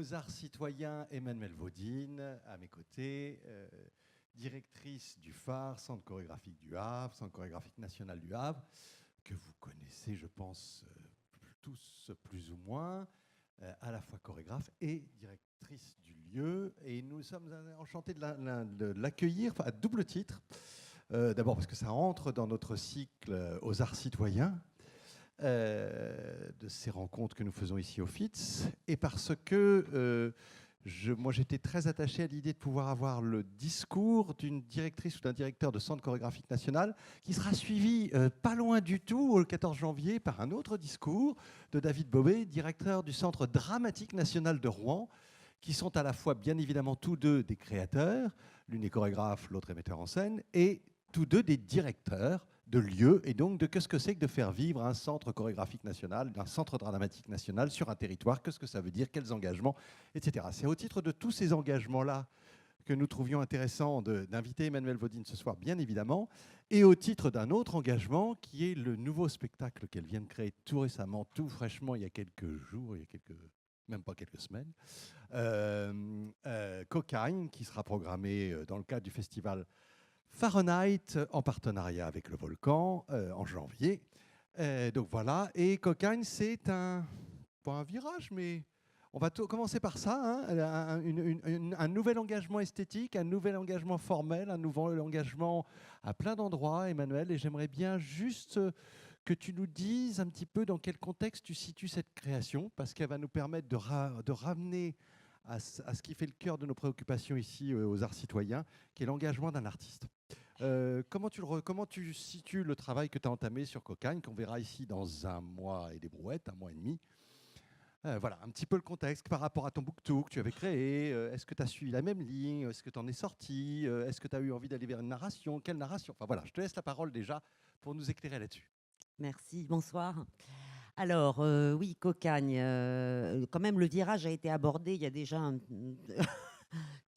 aux Arts Citoyens, Emmanuelle Vaudine, à mes côtés, directrice du phare, Centre chorégraphique du Havre, Centre chorégraphique national du Havre, que vous connaissez, je pense, tous plus ou moins, à la fois chorégraphe et directrice du lieu. Et nous sommes enchantés de l'accueillir à double titre. D'abord parce que ça entre dans notre cycle aux Arts Citoyens, de ces rencontres que nous faisons ici au FITS, et parce que moi j'étais très attaché à l'idée de pouvoir avoir le discours d'une directrice ou d'un directeur de Centre chorégraphique national qui sera suivi pas loin du tout le 14 janvier par un autre discours de David Bobet, directeur du Centre dramatique national de Rouen, qui sont à la fois bien évidemment tous deux des créateurs, l'une est chorégraphe, l'autre est metteur en scène, et tous deux des directeurs de lieux, et donc de qu'est-ce que c'est que de faire vivre un centre chorégraphique national, un centre dramatique national sur un territoire, qu'est-ce que ça veut dire, quels engagements, etc. C'est au titre de tous ces engagements-là que nous trouvions intéressant d'inviter Emmanuelle Vaudine ce soir, bien évidemment, et au titre d'un autre engagement qui est le nouveau spectacle qu'elle vient de créer tout récemment, tout fraîchement, il y a quelques jours, même pas quelques semaines, Cocagne, qui sera programmé dans le cadre du festival Fahrenheit en partenariat avec le Volcan en janvier. Donc voilà, et Cocagne, c'est pas un virage, mais on va commencer par ça, hein, un nouvel engagement esthétique, un nouvel engagement formel, un nouvel engagement à plein d'endroits, Emmanuelle, et j'aimerais bien juste que tu nous dises un petit peu dans quel contexte tu situes cette création, parce qu'elle va nous permettre de ramener à ce qui fait le cœur de nos préoccupations ici aux Arts Citoyens, qui est l'engagement d'un artiste. Comment tu situes le travail que tu as entamé sur Cocagne, qu'on verra ici dans un mois et des brouettes, un mois et demi? Voilà, un petit peu le contexte par rapport à ton BookTok que tu avais créé. Est-ce que tu as suivi la même ligne? Est-ce que tu en es sorti? Est-ce que tu as eu envie d'aller vers une narration? Quelle narration? Enfin voilà, je te laisse la parole déjà pour nous éclairer là-dessus. Merci, bonsoir. Alors, oui, Cocagne, quand même, le virage a été abordé il y a déjà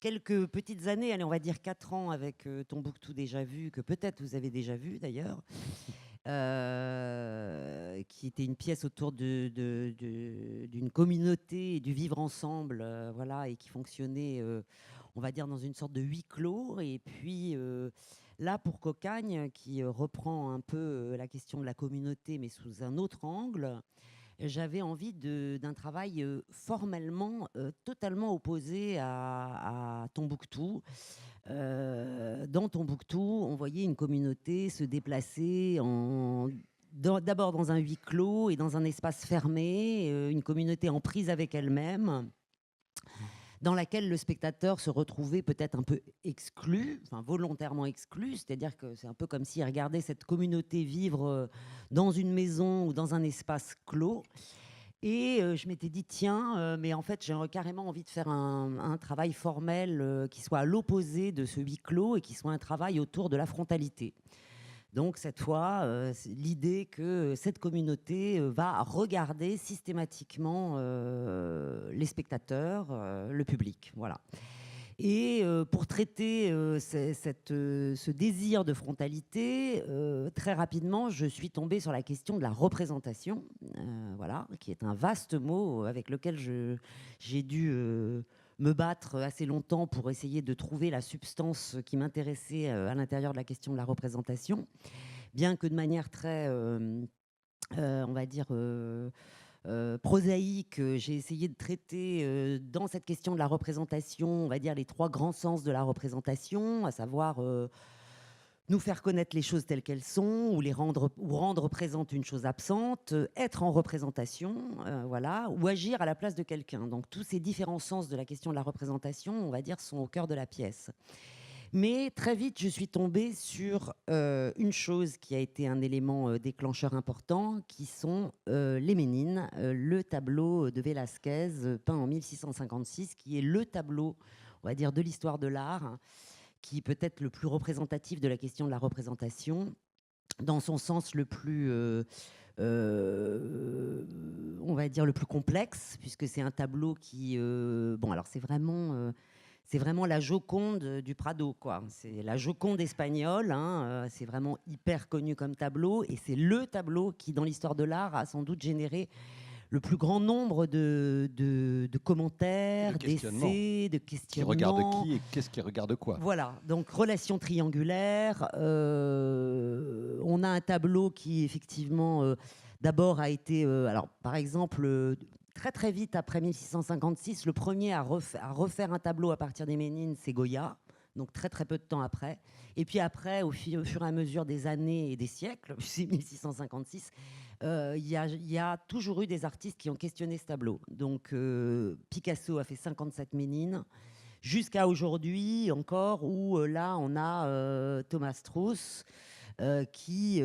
quelques petites années, allez, on va dire 4 ans, avec Tombouctou déjà vu, que peut-être vous avez déjà vu d'ailleurs, qui était une pièce autour d'une communauté et du vivre ensemble, voilà, et qui fonctionnait, on va dire, dans une sorte de huis clos. Et puis là, pour Cocagne, qui reprend un peu la question de la communauté, mais sous un autre angle, j'avais envie d'un travail formellement totalement opposé à Tombouctou. Dans Tombouctou, on voyait une communauté se déplacer d'abord dans un huis clos et dans un espace fermé, une communauté en prise avec elle-même, dans laquelle le spectateur se retrouvait peut-être un peu exclu, enfin volontairement exclu, c'est-à-dire que c'est un peu comme s'il regardait cette communauté vivre dans une maison ou dans un espace clos. Et je m'étais dit, tiens, mais en fait, j'ai carrément envie de faire un travail formel qui soit à l'opposé de ce huis clos et qui soit un travail autour de la frontalité. Donc cette fois, l'idée que cette communauté va regarder systématiquement les spectateurs, le public. Voilà. Et pour traiter ce désir de frontalité, très rapidement, je suis tombée sur la question de la représentation, voilà, qui est un vaste mot avec lequel j'ai dû me battre assez longtemps pour essayer de trouver la substance qui m'intéressait à l'intérieur de la question de la représentation, bien que de manière très, on va dire, prosaïque, j'ai essayé de traiter dans cette question de la représentation, on va dire les 3 grands sens de la représentation, à savoir nous faire connaître les choses telles qu'elles sont, ou rendre présente une chose absente, être en représentation, voilà, ou agir à la place de quelqu'un. Donc tous ces différents sens de la question de la représentation, on va dire, sont au cœur de la pièce. Mais très vite, je suis tombée sur une chose qui a été un élément déclencheur important, qui sont les Ménines, le tableau de Velázquez peint en 1656, qui est le tableau, on va dire, de l'histoire de l'art, qui est peut-être le plus représentatif de la question de la représentation, dans son sens le plus, on va dire, le plus complexe, puisque c'est un tableau qui, bon, alors c'est vraiment la Joconde du Prado, quoi. C'est la Joconde espagnole, hein, c'est vraiment hyper connu comme tableau, et c'est le tableau qui, dans l'histoire de l'art, a sans doute généré le plus grand nombre de commentaires, d'essais, de questionnements. Qui regarde qui et qu'est-ce qui regarde quoi. Voilà, donc relation triangulaire. On a un tableau qui effectivement d'abord a été, alors par exemple, très très vite après 1656, le premier à refaire un tableau à partir des Ménines, c'est Goya, donc très très peu de temps après. Et puis après, au fur et à mesure des années et des siècles, c'est 1656, il y a toujours eu des artistes qui ont questionné ce tableau. Donc Picasso a fait 57 Ménines, jusqu'à aujourd'hui encore, où là on a Thomas Strauss qui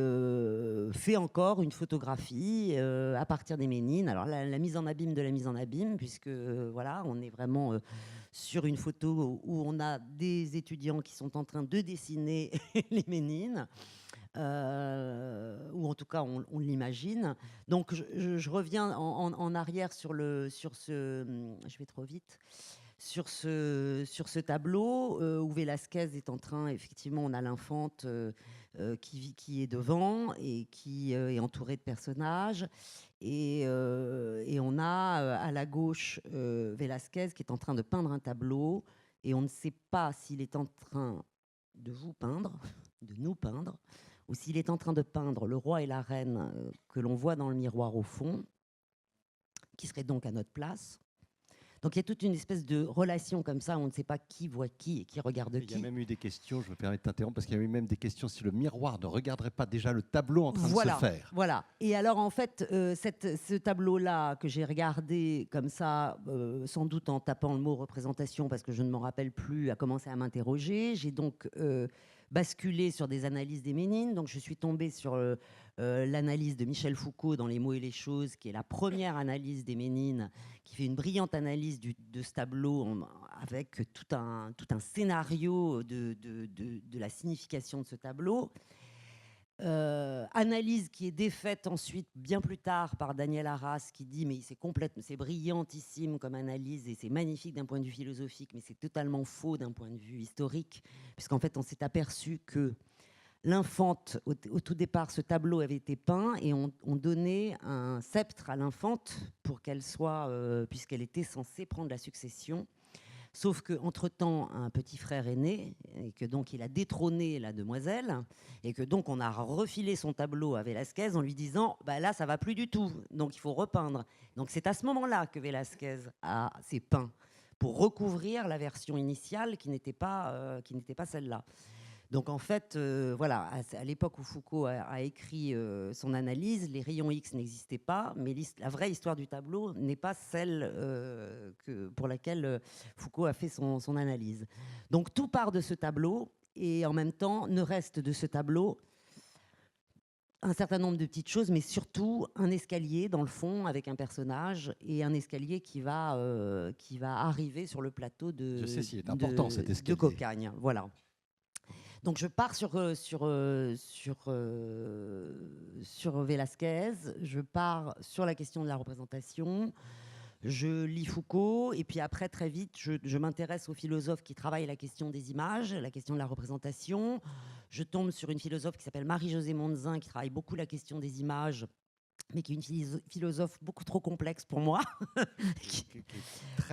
fait encore une photographie à partir des Ménines. Alors la mise en abîme de la mise en abîme, puisque voilà, on est vraiment sur une photo où on a des étudiants qui sont en train de dessiner les Ménines. Ou en tout cas on l'imagine. Donc je reviens en arrière sur ce, je vais trop vite, sur ce tableau où Velázquez est en train, effectivement, on a l'infante qui est devant et qui est entourée de personnages. Et on a à la gauche Velázquez qui est en train de peindre un tableau. Et on ne sait pas s'il est en train de vous peindre, de nous peindre, ou s'il est en train de peindre le roi et la reine que l'on voit dans le miroir au fond, qui serait donc à notre place. Donc il y a toute une espèce de relation comme ça, où on ne sait pas qui voit qui et qui regarde qui. Il y a même eu des questions, je me permets de t'interrompre, parce qu'il y a eu même des questions si le miroir ne regarderait pas déjà le tableau en train de se faire. Voilà. Et alors en fait, ce tableau-là que j'ai regardé comme ça, sans doute en tapant le mot représentation, parce que je ne m'en rappelle plus, a commencé à m'interroger. J'ai donc basculé sur des analyses des Ménines. Donc je suis tombée sur l'analyse de Michel Foucault dans Les mots et les choses, qui est la première analyse des Ménines, qui fait une brillante analyse de ce tableau avec tout un scénario de la signification de ce tableau. Analyse qui est défaite ensuite bien plus tard par Daniel Arras, qui dit mais c'est brillantissime comme analyse et c'est magnifique d'un point de vue philosophique, mais c'est totalement faux d'un point de vue historique, puisqu'en fait on s'est aperçu que l'infante, au tout départ, ce tableau avait été peint et on donnait un sceptre à l'infante pour qu'elle soit, puisqu'elle était censée prendre la succession. Sauf qu'entre-temps, un petit frère est né et que donc il a détrôné la demoiselle et que donc on a refilé son tableau à Velázquez en lui disant bah là ça va plus du tout, donc il faut repeindre. Donc c'est à ce moment-là que Velázquez s'est peint pour recouvrir la version initiale qui n'était pas celle-là. Donc en fait, voilà, à l'époque où Foucault a écrit son analyse, les rayons X n'existaient pas, mais la vraie histoire du tableau n'est pas celle pour laquelle Foucault a fait son analyse. Donc tout part de ce tableau, et en même temps ne reste de ce tableau un certain nombre de petites choses, mais surtout un escalier dans le fond avec un personnage, et un escalier qui va arriver sur le plateau de Cocagne. Voilà. Donc je pars sur Velázquez, je pars sur la question de la représentation, je lis Foucault, et puis après très vite je m'intéresse aux philosophes qui travaillent la question des images, la question de la représentation. Je tombe sur une philosophe qui s'appelle Marie-Josée Mondzin, qui travaille beaucoup la question des images, mais qui est une philosophe beaucoup trop complexe pour moi.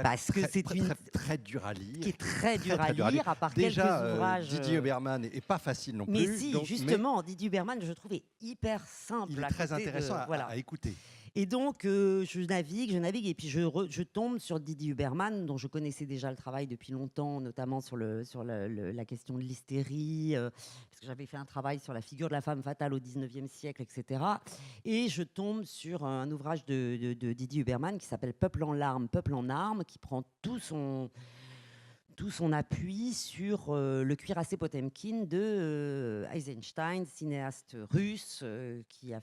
Parce que c'est très dur à lire. Qui est très dur à lire, à part quelques ouvrages. Didier Huberman n'est pas facile non plus. Mais si, justement, Didier Huberman, je trouvais hyper simple. Il est très intéressant à écouter. Et donc, je navigue, et puis je tombe sur Didier Huberman, dont je connaissais déjà le travail depuis longtemps, notamment sur la question de l'hystérie, parce que j'avais fait un travail sur la figure de la femme fatale au XIXe siècle, etc. Et je tombe sur un ouvrage de Didier Huberman qui s'appelle Peuple en larmes, Peuple en armes, qui prend tout son appui sur le cuirassé Potemkin de Eisenstein, cinéaste russe, qui a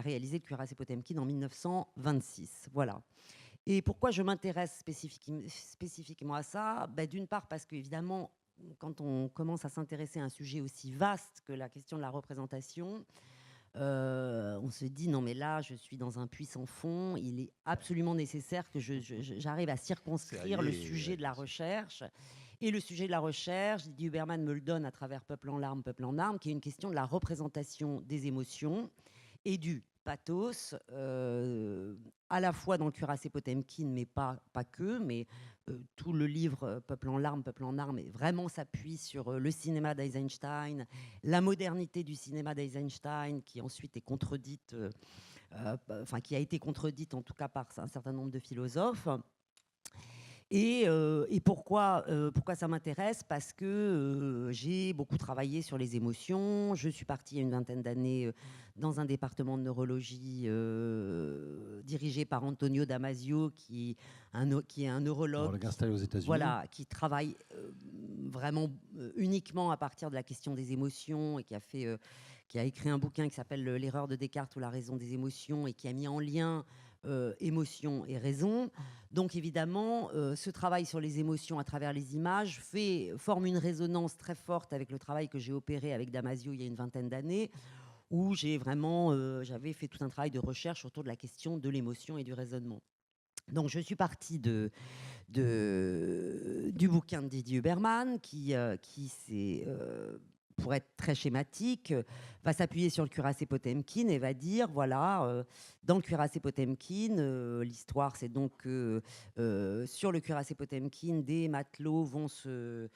réalisé le cuirassé Potemkin en 1926. Voilà. Et pourquoi je m'intéresse spécifiquement à ça ? D'une part parce qu'évidemment, quand on commence à s'intéresser à un sujet aussi vaste que la question de la représentation, on se dit non mais là je suis dans un puits sans fond, il est absolument nécessaire que j'arrive à circonscrire le sujet de la recherche. Et le sujet de la recherche, Didier Huberman me le donne à travers Peuple en larmes, Peuple en armes, qui est une question de la représentation des émotions et du pathos, à la fois dans le cuirassé Potemkin, mais pas que, mais tout le livre Peuple en larmes, vraiment s'appuie sur le cinéma d'Eisenstein, la modernité du cinéma d'Eisenstein, qui ensuite est contredite, qui a été contredite en tout cas par un certain nombre de philosophes. Et pourquoi ça m'intéresse? Parce que j'ai beaucoup travaillé sur les émotions. Je suis partie il y a une vingtaine d'années dans un département de neurologie dirigé par Antonio Damasio, qui est un neurologue installé aux États-Unis. Voilà, qui travaille vraiment uniquement à partir de la question des émotions et qui a écrit un bouquin qui s'appelle L'erreur de Descartes ou la raison des émotions, et qui a mis en lien émotion et raison. Donc évidemment, ce travail sur les émotions à travers les images forme une résonance très forte avec le travail que j'ai opéré avec Damasio il y a une vingtaine d'années, où j'avais fait tout un travail de recherche autour de la question de l'émotion et du raisonnement. Donc je suis partie du bouquin de Didier Huberman, qui s'est, pour être très schématique, va s'appuyer sur le cuirassé Potemkin et va dire, voilà, dans le cuirassé Potemkin, l'histoire c'est donc que sur le cuirassé Potemkin, des matelots vont se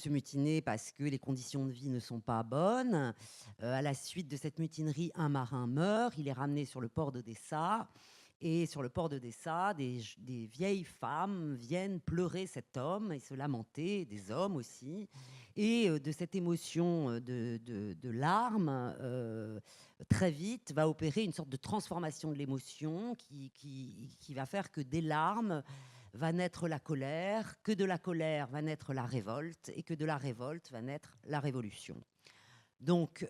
mutiner parce que les conditions de vie ne sont pas bonnes. À la suite de cette mutinerie, un marin meurt, il est ramené sur le port d'Odessa. Et sur le port d'Odessa, des vieilles femmes viennent pleurer cet homme et se lamenter, des hommes aussi. Et de cette émotion de larmes, très vite, va opérer une sorte de transformation de l'émotion qui va faire que des larmes va naître la colère, que de la colère va naître la révolte, et que de la révolte va naître la révolution. Donc,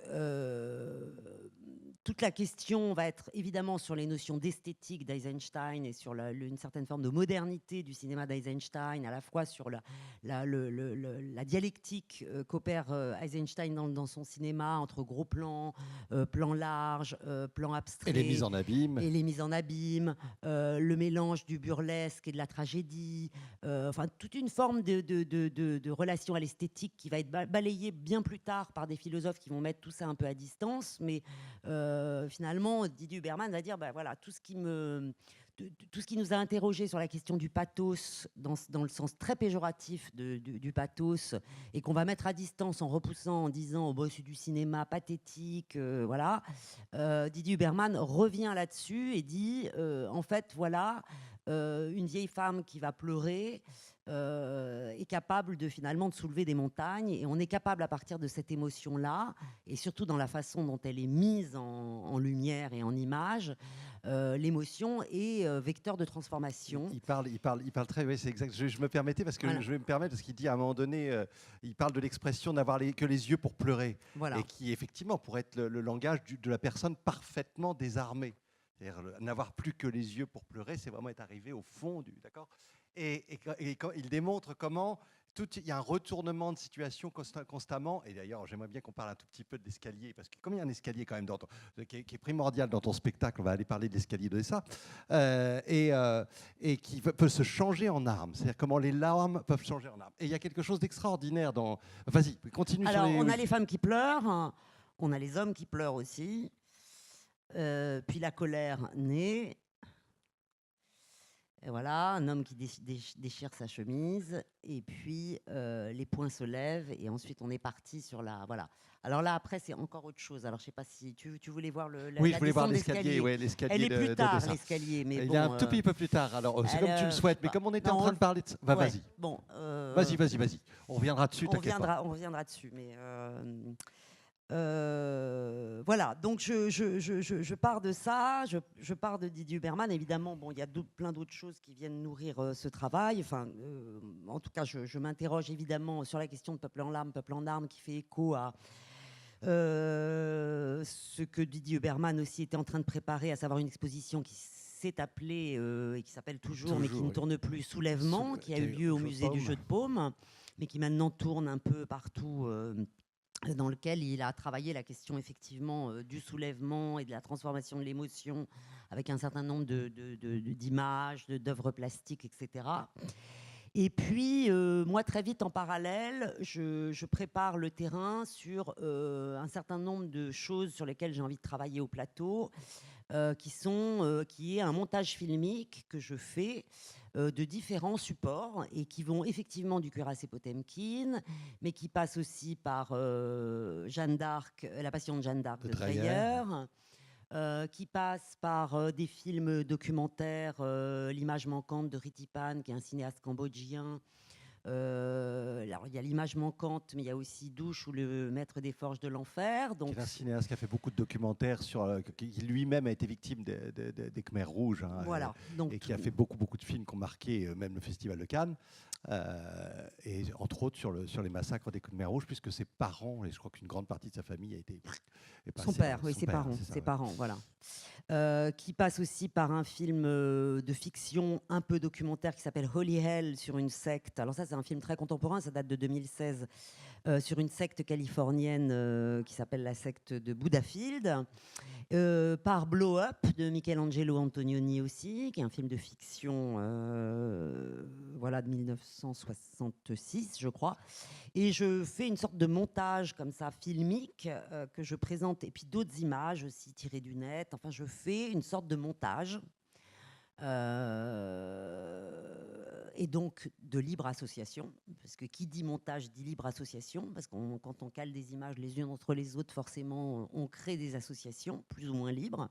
toute la question va être évidemment sur les notions d'esthétique d'Eisenstein et sur une certaine forme de modernité du cinéma d'Eisenstein, à la fois sur la dialectique qu'opère Eisenstein dans son cinéma entre gros plans, plans larges, plans abstraits. Et les mises en abîme. Le mélange du burlesque et de la tragédie. Toute une forme de relation à l'esthétique qui va être balayée bien plus tard par des philosophes qui vont mettre tout ça un peu à distance, mais finalement, Didier Huberman va dire, voilà, tout ce qui nous a interrogés sur la question du pathos, dans le sens très péjoratif du pathos, et qu'on va mettre à distance en repoussant, en disant, c'est du cinéma pathétique, voilà. Didier Huberman revient là-dessus et dit, en fait, voilà, une vieille femme qui va pleurer est capable finalement de soulever des montagnes, et on est capable à partir de cette émotion-là, et surtout dans la façon dont elle est mise en lumière et en image, l'émotion est vecteur de transformation. Il parle très, oui, c'est exact. Je me permettais parce que voilà. Je vais me permettre parce qu'il dit à un moment donné, il parle de l'expression n'avoir que les yeux pour pleurer, voilà. Et qui effectivement pourrait être le langage de la personne parfaitement désarmée. C'est-à-dire n'avoir plus que les yeux pour pleurer, c'est vraiment être arrivé au fond du, d'accord. Et il démontre comment il y a un retournement de situation constamment. Et d'ailleurs, j'aimerais bien qu'on parle un tout petit peu de l'escalier, parce que comme il y a un escalier quand même qui est primordial dans ton spectacle, on va aller parler de l'escalier de ça, et qui peut se changer en armes. C'est-à-dire comment les larmes peuvent changer en armes. Et il y a quelque chose d'extraordinaire dans... Vas-y, continue. Alors, on a les femmes qui pleurent, on a les hommes qui pleurent aussi, puis la colère naît. Et voilà, un homme qui déchire sa chemise, et puis les poings se lèvent, et ensuite on est parti sur la... Voilà. Alors là, après, c'est encore autre chose. Alors, je ne sais pas si tu voulais voir oui, je voulais voir l'escalier. Ouais, l'escalier. Elle est plus tard, l'escalier. Mais il est un tout petit peu plus tard. Alors, c'est comme tu le souhaites. Mais comme on était en train de parler de ça... Ouais, vas-y. Bon, vas-y. On reviendra dessus, t'inquiète pas. On reviendra dessus, mais... voilà, donc je pars de ça, je pars de Didier Huberman. Évidemment, il y a plein d'autres choses qui viennent nourrir ce travail. En tout cas, je m'interroge évidemment sur la question de Peuple en armes, qui fait écho à ce que Didier Huberman aussi était en train de préparer, à savoir une exposition qui s'est appelée et qui s'appelle toujours, mais qui ne tourne plus, Soulèvement, qui a eu lieu au musée du Jeu de Paume, mais qui maintenant tourne un peu partout, dans lequel il a travaillé la question effectivement du soulèvement et de la transformation de l'émotion, avec un certain nombre d'images, d'œuvres plastiques, etc. Et puis, moi, très vite, en parallèle, je prépare le terrain sur un certain nombre de choses sur lesquelles j'ai envie de travailler au plateau, qui est un montage filmique que je fais de différents supports et qui vont effectivement du cuirassé Potemkin, mais qui passent aussi par Jeanne d'Arc, La Passion de Jeanne d'Arc de Dreyer, qui passe par des films documentaires, L'image manquante de Ritipan, qui est un cinéaste cambodgien. Alors, il y a L'image manquante, mais il y a aussi Douche ou Le maître des forges de l'enfer. Qui est un cinéaste qui a fait beaucoup de documentaires qui lui-même a été victime des Khmers rouges, hein, voilà. Donc, et qui a fait beaucoup de films qui ont marqué même le Festival de Cannes, et entre autres sur les massacres des Khmers rouges, puisque ses parents, et je crois qu'une grande partie de sa famille a été... Son père, oui, ses parents, voilà. Qui passe aussi par un film de fiction un peu documentaire qui s'appelle Holy Hell, sur une secte. Alors ça, c'est un film très contemporain, ça date de 2016, sur une secte californienne qui s'appelle la secte de Buddhafield. Par Blow Up de Michelangelo Antonioni aussi, qui est un film de fiction de 1966, je crois. Et je fais une sorte de montage comme ça, filmique, que je présente, et puis d'autres images aussi tirées du net. Enfin, je fais une sorte de montage. Et donc de libre association, parce que qui dit montage dit libre association, parce que quand on cale des images les unes entre les autres, forcément on crée des associations plus ou moins libres.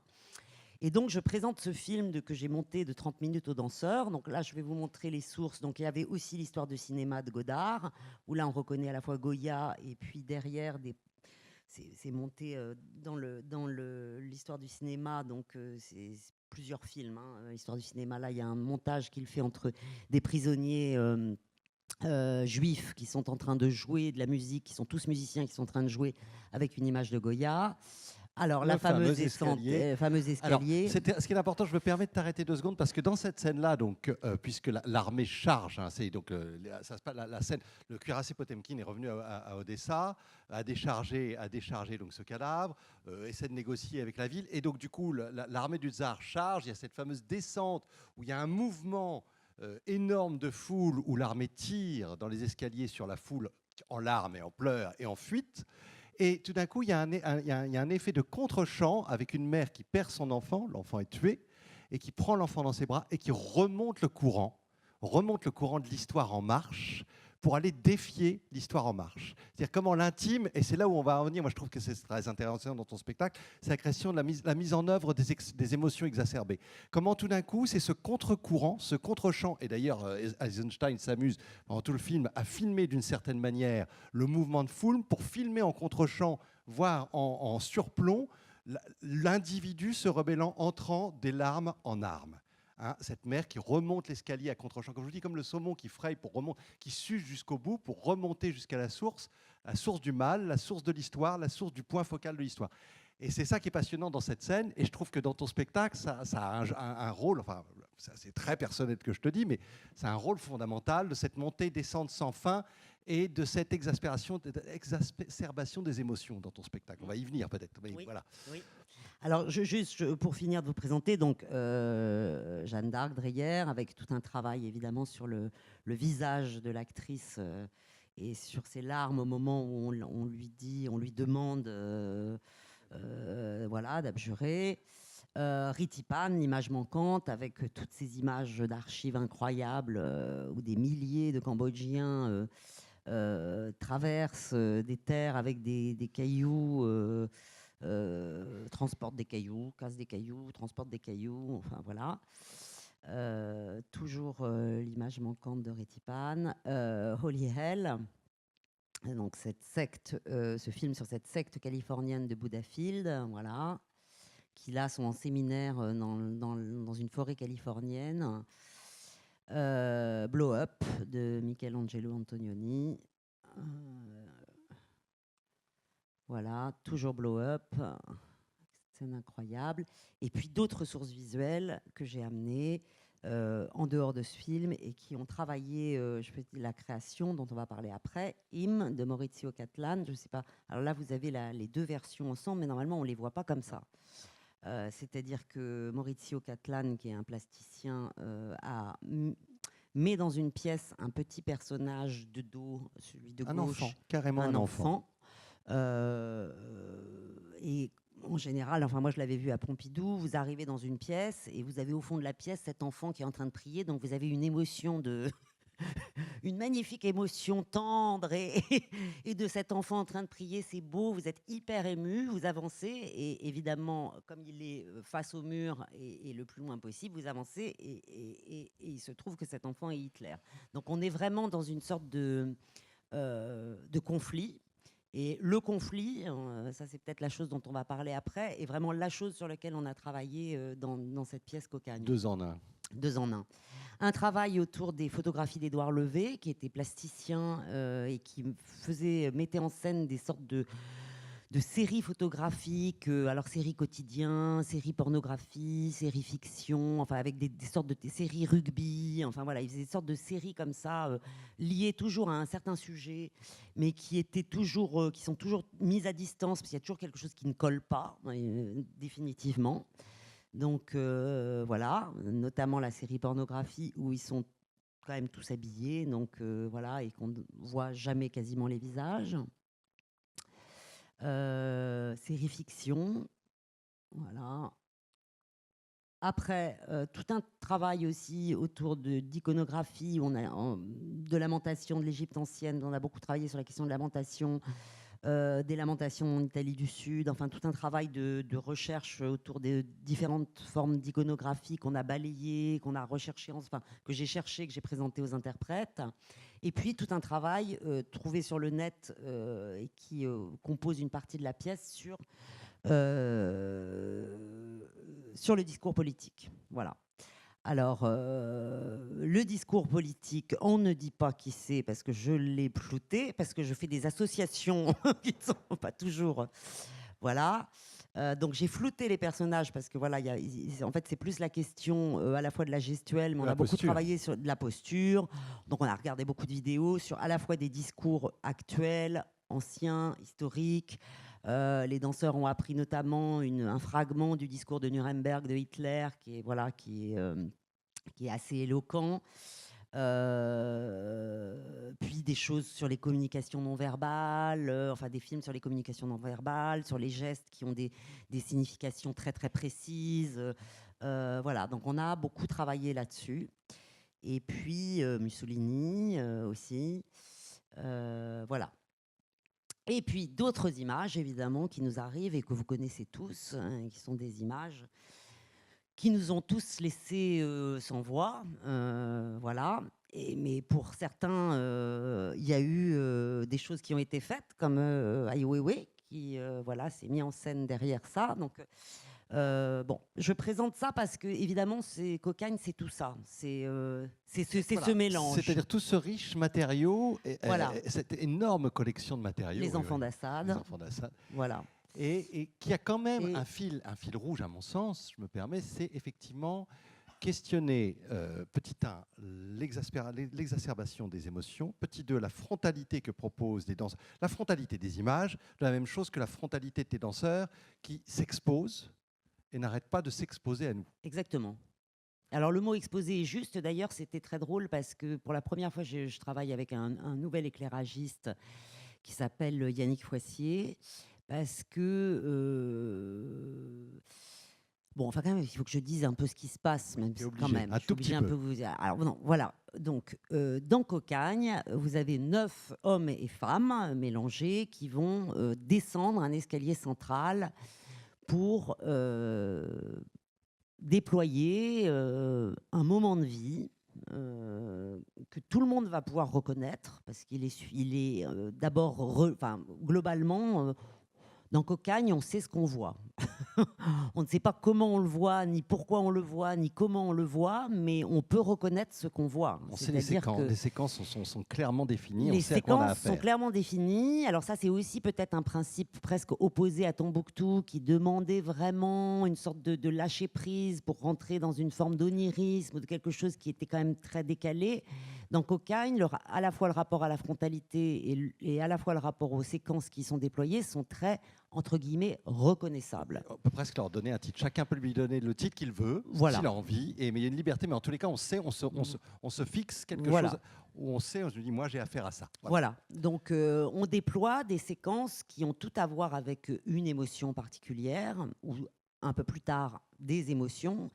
Et donc je présente ce film que j'ai monté de 30 minutes aux danseurs. Donc là je vais vous montrer les sources. Donc il y avait aussi l'histoire de cinéma de Godard, où là on reconnaît à la fois Goya et puis derrière c'est monté dans l'histoire du cinéma, donc c'est plusieurs films. L'histoire du cinéma, là, il y a un montage qu'il fait entre des prisonniers juifs qui sont en train de jouer de la musique, qui sont tous musiciens, qui sont en train de jouer avec une image de Goya. Alors, la fameuse escalier. Alors, ce qui est important, je me permets de t'arrêter 2 secondes, parce que dans cette scène-là, donc, puisque l'armée charge, hein, c'est donc la scène, le cuirassé Potemkin est revenu à Odessa, a déchargé donc ce cadavre, essaie de négocier avec la ville, et donc du coup, l'armée du tsar charge. Il y a cette fameuse descente où il y a un mouvement énorme de foule, où l'armée tire dans les escaliers sur la foule en larmes et en pleurs et en fuite. Et tout d'un coup, il y a un effet de contre-champ avec une mère qui perd son enfant, l'enfant est tué, et qui prend l'enfant dans ses bras et qui remonte le courant de l'histoire en marche, pour aller défier l'histoire en marche. C'est-à-dire comment l'intime, et c'est là où on va en venir, moi je trouve que c'est très intéressant dans ton spectacle, c'est la création de la mise en œuvre des émotions exacerbées. Comment tout d'un coup, c'est ce contre-courant, ce contre-champ, et d'ailleurs Eisenstein s'amuse pendant tout le film à filmer d'une certaine manière le mouvement de foule pour filmer en contre-champ, voire en surplomb, l'individu se rebellant, entrant des larmes en armes. Hein, cette mère qui remonte l'escalier à contre-champ, comme je vous dis, comme le saumon qui fraye pour remonter, qui suce jusqu'au bout pour remonter jusqu'à la source du mal, la source de l'histoire, la source du point focal de l'histoire. Et c'est ça qui est passionnant dans cette scène, et je trouve que dans ton spectacle, ça a un rôle, enfin, c'est très personnel que je te dis, mais c'est un rôle fondamental de cette montée-descente sans fin et de cette exacerbation des émotions dans ton spectacle. On va y venir peut-être. Oui, voilà. Oui. Alors, juste pour finir de vous présenter, donc Jeanne d'Arc, Dreyer, avec tout un travail évidemment sur le visage de l'actrice et sur ses larmes au moment où on lui demande d'abjurer. Ritipan, L'image manquante, avec toutes ces images d'archives incroyables où des milliers de Cambodgiens traversent des terres avec des cailloux. Transporte des cailloux, casse des cailloux, transporte des cailloux, enfin voilà. Toujours l'image manquante de Ritipan. Holy Hell, donc cette secte, ce film sur cette secte californienne de Buddhafield, voilà, qui là sont en séminaire dans une forêt californienne. Blow Up de Michelangelo Antonioni. Voilà, toujours Blow Up, scène incroyable. Et puis d'autres sources visuelles que j'ai amenées en dehors de ce film et qui ont travaillé la création dont on va parler après, Hymn de Maurizio Catlan. Je sais pas. Alors là, vous avez les deux versions ensemble, mais normalement, on les voit pas comme ça. C'est-à-dire que Maurizio Catlan, qui est un plasticien, a met dans une pièce un petit personnage de dos, celui de Un gauche, enfant, carrément un enfant. Et en général, enfin moi je l'avais vu à Pompidou, vous arrivez dans une pièce et vous avez au fond de la pièce cet enfant qui est en train de prier, donc vous avez une émotion de une magnifique émotion tendre et de cet enfant en train de prier, c'est beau, vous êtes hyper ému, vous avancez et évidemment, comme il est face au mur et le plus loin possible, vous avancez et il se trouve que cet enfant est Hitler. Donc on est vraiment dans une sorte de conflit. Et le conflit, ça c'est peut-être la chose dont on va parler après, est vraiment la chose sur laquelle on a travaillé dans cette pièce Cocagne. 2 en 1. 2 en 1. Un travail autour des photographies d'Édouard Levé, qui était plasticien et qui mettait en scène des sortes de séries photographiques, alors séries quotidiens, séries pornographie, séries fiction, enfin avec des sortes de séries rugby, enfin voilà, il faisait des sortes de séries comme ça, liées toujours à un certain sujet, mais qui étaient toujours, qui sont toujours mises à distance, parce qu'il y a toujours quelque chose qui ne colle pas, définitivement. Donc voilà, notamment la série pornographie où ils sont quand même tous habillés, donc voilà, et qu'on ne voit jamais quasiment les visages. Série fiction, voilà. Après, tout un travail aussi autour d'iconographie, de lamentation de l'Égypte ancienne, on a beaucoup travaillé sur la question de lamentation, des lamentations en Italie du Sud, enfin tout un travail de recherche autour des différentes formes d'iconographie qu'on a balayées, qu'on a recherché, enfin, que j'ai cherché, que j'ai présenté aux interprètes. Et puis tout un travail trouvé sur le net et qui compose une partie de la pièce sur le discours politique. Voilà. Alors, le discours politique, on ne dit pas qui c'est parce que je l'ai flouté, parce que je fais des associations qui ne sont pas toujours... Voilà. Donc j'ai flouté les personnages parce que voilà, en fait c'est plus la question à la fois de la gestuelle, mais on a beaucoup travaillé sur de la posture. Donc on a regardé beaucoup de vidéos sur à la fois des discours actuels, anciens, historiques. Les danseurs ont appris notamment un fragment du discours de Nuremberg de Hitler qui est assez éloquent. Puis des choses sur les communications non verbales, enfin des films sur les communications non verbales, sur les gestes qui ont des significations très très précises. Voilà, donc on a beaucoup travaillé là-dessus. Et puis Mussolini aussi. Voilà. Et puis d'autres images, évidemment, qui nous arrivent et que vous connaissez tous, hein, qui sont des images qui nous ont tous laissés sans voix, voilà. Mais pour certains, il y a eu des choses qui ont été faites, comme Ai Weiwei, qui voilà, s'est mis en scène derrière ça. Donc, bon, je présente ça parce que, évidemment, Cocagne, c'est tout ça. C'est voilà, ce mélange. C'est-à-dire tout ce riche matériau, voilà. Cette énorme collection de matériaux. Les enfants d'Assad. Les enfants d'Assad. Voilà. Et qui a quand même un fil rouge, à mon sens, je me permets, c'est effectivement questionner, petit 1, l'exacerbation des émotions, petit 2, la frontalité que proposent des danseurs, la frontalité des images, la même chose que la frontalité des danseurs qui s'exposent et n'arrêtent pas de s'exposer à nous. Exactement. Alors le mot exposé est juste, d'ailleurs c'était très drôle parce que pour la première fois je travaille avec un nouvel éclairagiste qui s'appelle Yannick Foissier. Parce que bon, enfin quand même, il faut que je dise un peu ce qui se passe, même obligé, quand même. Un tout petit peu. Alors non, voilà. Donc dans Cocagne, vous avez 9 hommes et femmes mélangés qui vont descendre un escalier central pour déployer un moment de vie. Que tout le monde va pouvoir reconnaître parce qu'il est d'abord, globalement, dans Cocagne, on sait ce qu'on voit. On ne sait pas comment on le voit, ni pourquoi on le voit, ni comment on le voit, mais on peut reconnaître ce qu'on voit. On sait les séquences sont clairement définies. Les séquences sont clairement définies. Alors ça, c'est aussi peut-être un principe presque opposé à Tombouctou, qui demandait vraiment une sorte de lâcher prise pour rentrer dans une forme d'onirisme, de quelque chose qui était quand même très décalé. Dans Cocagne, à la fois le rapport à la frontalité et à la fois le rapport aux séquences qui sont déployées sont très, entre guillemets, reconnaissables. On peut presque leur donner un titre. Chacun peut lui donner le titre qu'il veut, Voilà. s'il a envie. Mais il y a une liberté. Mais en tous les cas, on sait, on se fixe quelque Voilà. chose où on sait, on se dit, moi, j'ai affaire à ça. Voilà. Donc, on déploie des séquences qui ont tout à voir avec une émotion particulière, ou un peu plus tard, des émotions.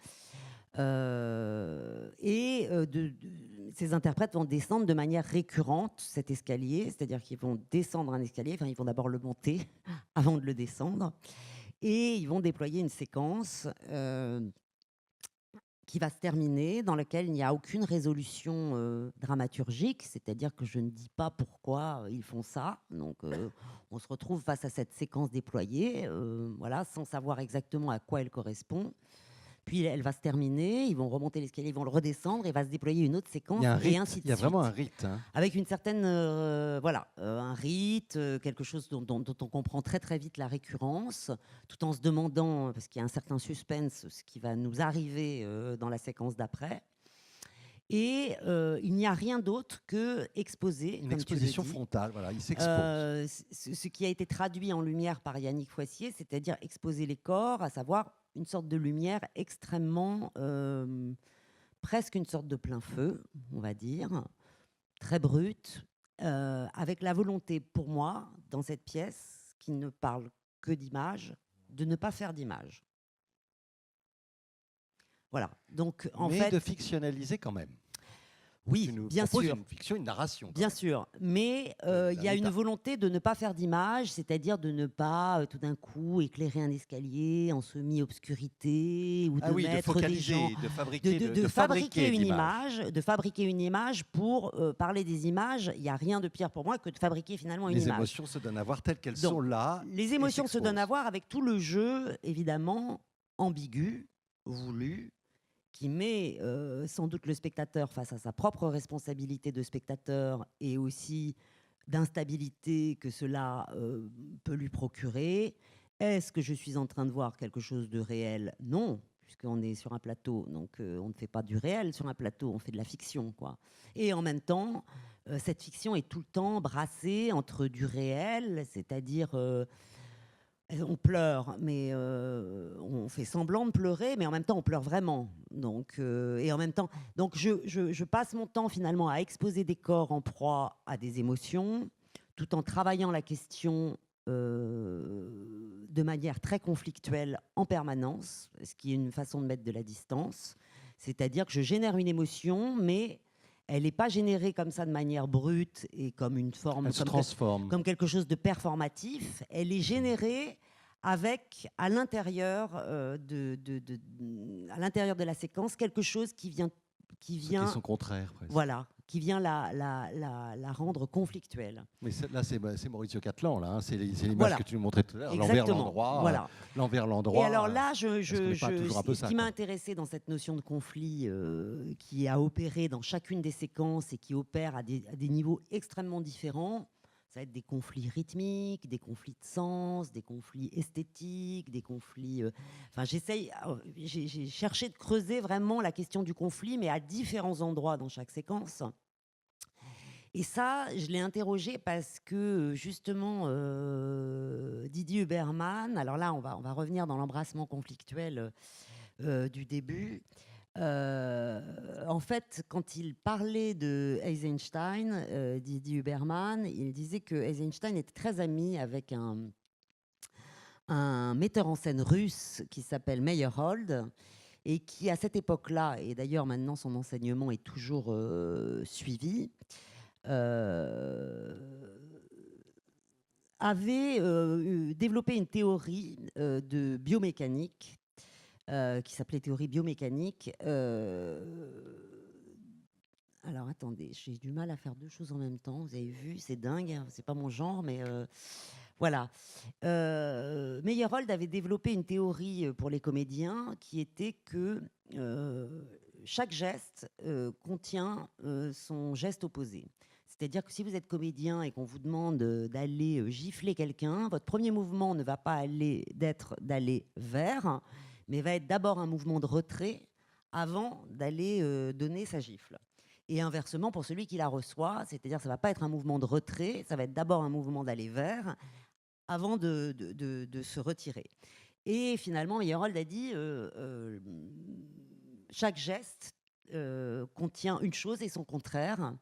Ces interprètes vont descendre de manière récurrente cet escalier, c'est-à-dire qu'ils vont descendre un escalier, enfin ils vont d'abord le monter avant de le descendre, et ils vont déployer une séquence qui va se terminer, dans laquelle il n'y a aucune résolution dramaturgique, c'est-à-dire que je ne dis pas pourquoi ils font ça, donc on se retrouve face à cette séquence déployée, voilà, sans savoir exactement à quoi elle correspond. Puis elle va se terminer, ils vont remonter l'escalier, ils vont le redescendre, et va se déployer une autre séquence, et ainsi de suite. Il y a vraiment un rite. Hein. Avec une certaine, un rite, quelque chose dont on comprend très très vite la récurrence, tout en se demandant, parce qu'il y a un certain suspense, ce qui va nous arriver dans la séquence d'après. Et il n'y a rien d'autre que exposer. Une exposition frontale, voilà, il s'expose. Ce qui a été traduit en lumière par Yannick Foissier, c'est-à-dire exposer les corps, à savoir une sorte de lumière extrêmement, presque une sorte de plein feu, on va dire, très brute, avec la volonté pour moi, dans cette pièce, qui ne parle que d'images, de ne pas faire d'images. Voilà. Donc, mais de fictionnaliser quand même. Oui, bien sûr. Une fiction, une narration. Bien sûr, mais il y a une volonté de ne pas faire d'image, c'est-à-dire de ne pas tout d'un coup éclairer un escalier en semi-obscurité ou de focaliser, des gens, de fabriquer une image pour parler des images. Il n'y a rien de pire pour moi que de fabriquer finalement une image. Les émotions se donnent à voir telles qu'elles sont là. Les émotions se donnent à voir avec tout le jeu, évidemment, ambigu, voulu, qui met sans doute le spectateur face à sa propre responsabilité de spectateur et aussi d'instabilité que cela peut lui procurer. Est-ce que je suis en train de voir quelque chose de réel ? Non, puisqu'on est sur un plateau, donc on ne fait pas du réel sur un plateau, on fait de la fiction, quoi. Et en même temps, cette fiction est tout le temps brassée entre du réel, c'est-à-dire... on pleure, mais on fait semblant de pleurer, mais en même temps, on pleure vraiment. Donc, et en même temps, donc je passe mon temps finalement à exposer des corps en proie à des émotions, tout en travaillant la question de manière très conflictuelle en permanence, ce qui est une façon de mettre de la distance. C'est-à-dire que je génère une émotion, mais elle n'est pas générée comme ça de manière brute et comme une forme, elle se transforme. Comme quelque chose de performatif. Elle est générée avec, à l'intérieur à l'intérieur de la séquence, quelque chose qui vient qui est son contraire, presque. Voilà, qui vient la rendre conflictuelle. Mais là, c'est Maurizio Cattelan, là. Hein, c'est l'image voilà. que tu nous montrais tout à l'heure. L'envers-l'endroit. Voilà. L'envers-l'endroit. Et alors là, ce qui m'a intéressé dans cette notion de conflit qui a opéré dans chacune des séquences et qui opère à des niveaux extrêmement différents, ça va être des conflits rythmiques, des conflits de sens, des conflits esthétiques, des conflits... Enfin, j'ai cherché de creuser vraiment la question du conflit, mais à différents endroits dans chaque séquence. Et ça, je l'ai interrogé parce que, justement, Didier Huberman, alors là, on va revenir dans l'embrassement conflictuel du début. En fait, quand il parlait de Eisenstein, Didier Huberman, il disait que Eisenstein était très ami avec un metteur en scène russe qui s'appelle Meyerhold et qui, à cette époque-là, et d'ailleurs maintenant son enseignement est toujours suivi, avait développé une théorie de biomécanique qui s'appelait théorie biomécanique. Alors attendez, j'ai du mal à faire deux choses en même temps. Vous avez vu, c'est dingue, hein, c'est pas mon genre, mais voilà. Meyerhold avait développé une théorie pour les comédiens qui était que chaque geste contient son geste opposé. C'est-à-dire que si vous êtes comédien et qu'on vous demande d'aller gifler quelqu'un, votre premier mouvement ne va pas être d'aller vers, mais va être d'abord un mouvement de retrait avant d'aller donner sa gifle. Et inversement, pour celui qui la reçoit, c'est-à-dire ça ne va pas être un mouvement de retrait, ça va être d'abord un mouvement d'aller vers avant de se retirer. Et finalement, Meyerhold a dit chaque geste contient une chose et son contraire.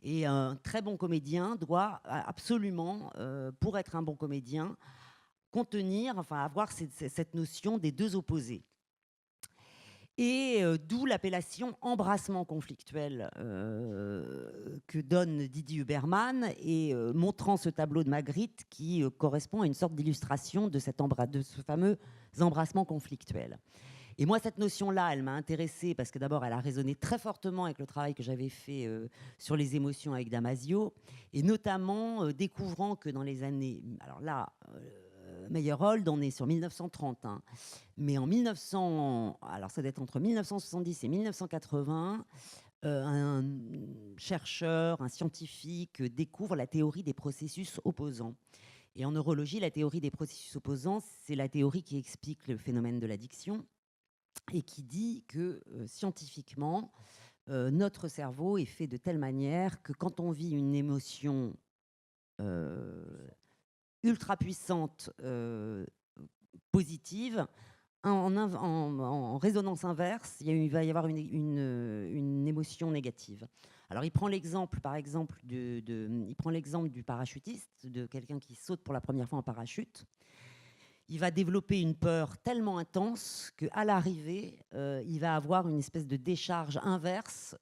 Et un très bon comédien doit absolument, pour être un bon comédien, contenir, enfin avoir cette notion des deux opposés. Et d'où l'appellation embrassement conflictuel que donne Didier Huberman, et montrant ce tableau de Magritte qui correspond à une sorte d'illustration de ce fameux embrassement conflictuel. Et moi, cette notion-là, elle m'a intéressée parce que d'abord, elle a résonné très fortement avec le travail que j'avais fait sur les émotions avec Damasio, et notamment découvrant que dans les années... Alors là, Meyerhold, on est sur 1930, hein, mais en 1900... Alors ça doit être entre 1970 et 1980, un chercheur, un scientifique découvre la théorie des processus opposants. Et en neurologie, la théorie des processus opposants, c'est la théorie qui explique le phénomène de l'addiction, et qui dit que scientifiquement, notre cerveau est fait de telle manière que quand on vit une émotion ultra puissante, positive, en résonance inverse, il va y avoir une émotion négative. Alors il prend l'exemple, par exemple, il prend l'exemple du parachutiste, de quelqu'un qui saute pour la première fois en parachute. Il va développer une peur tellement intense qu'à l'arrivée, il va avoir une espèce de décharge inverse,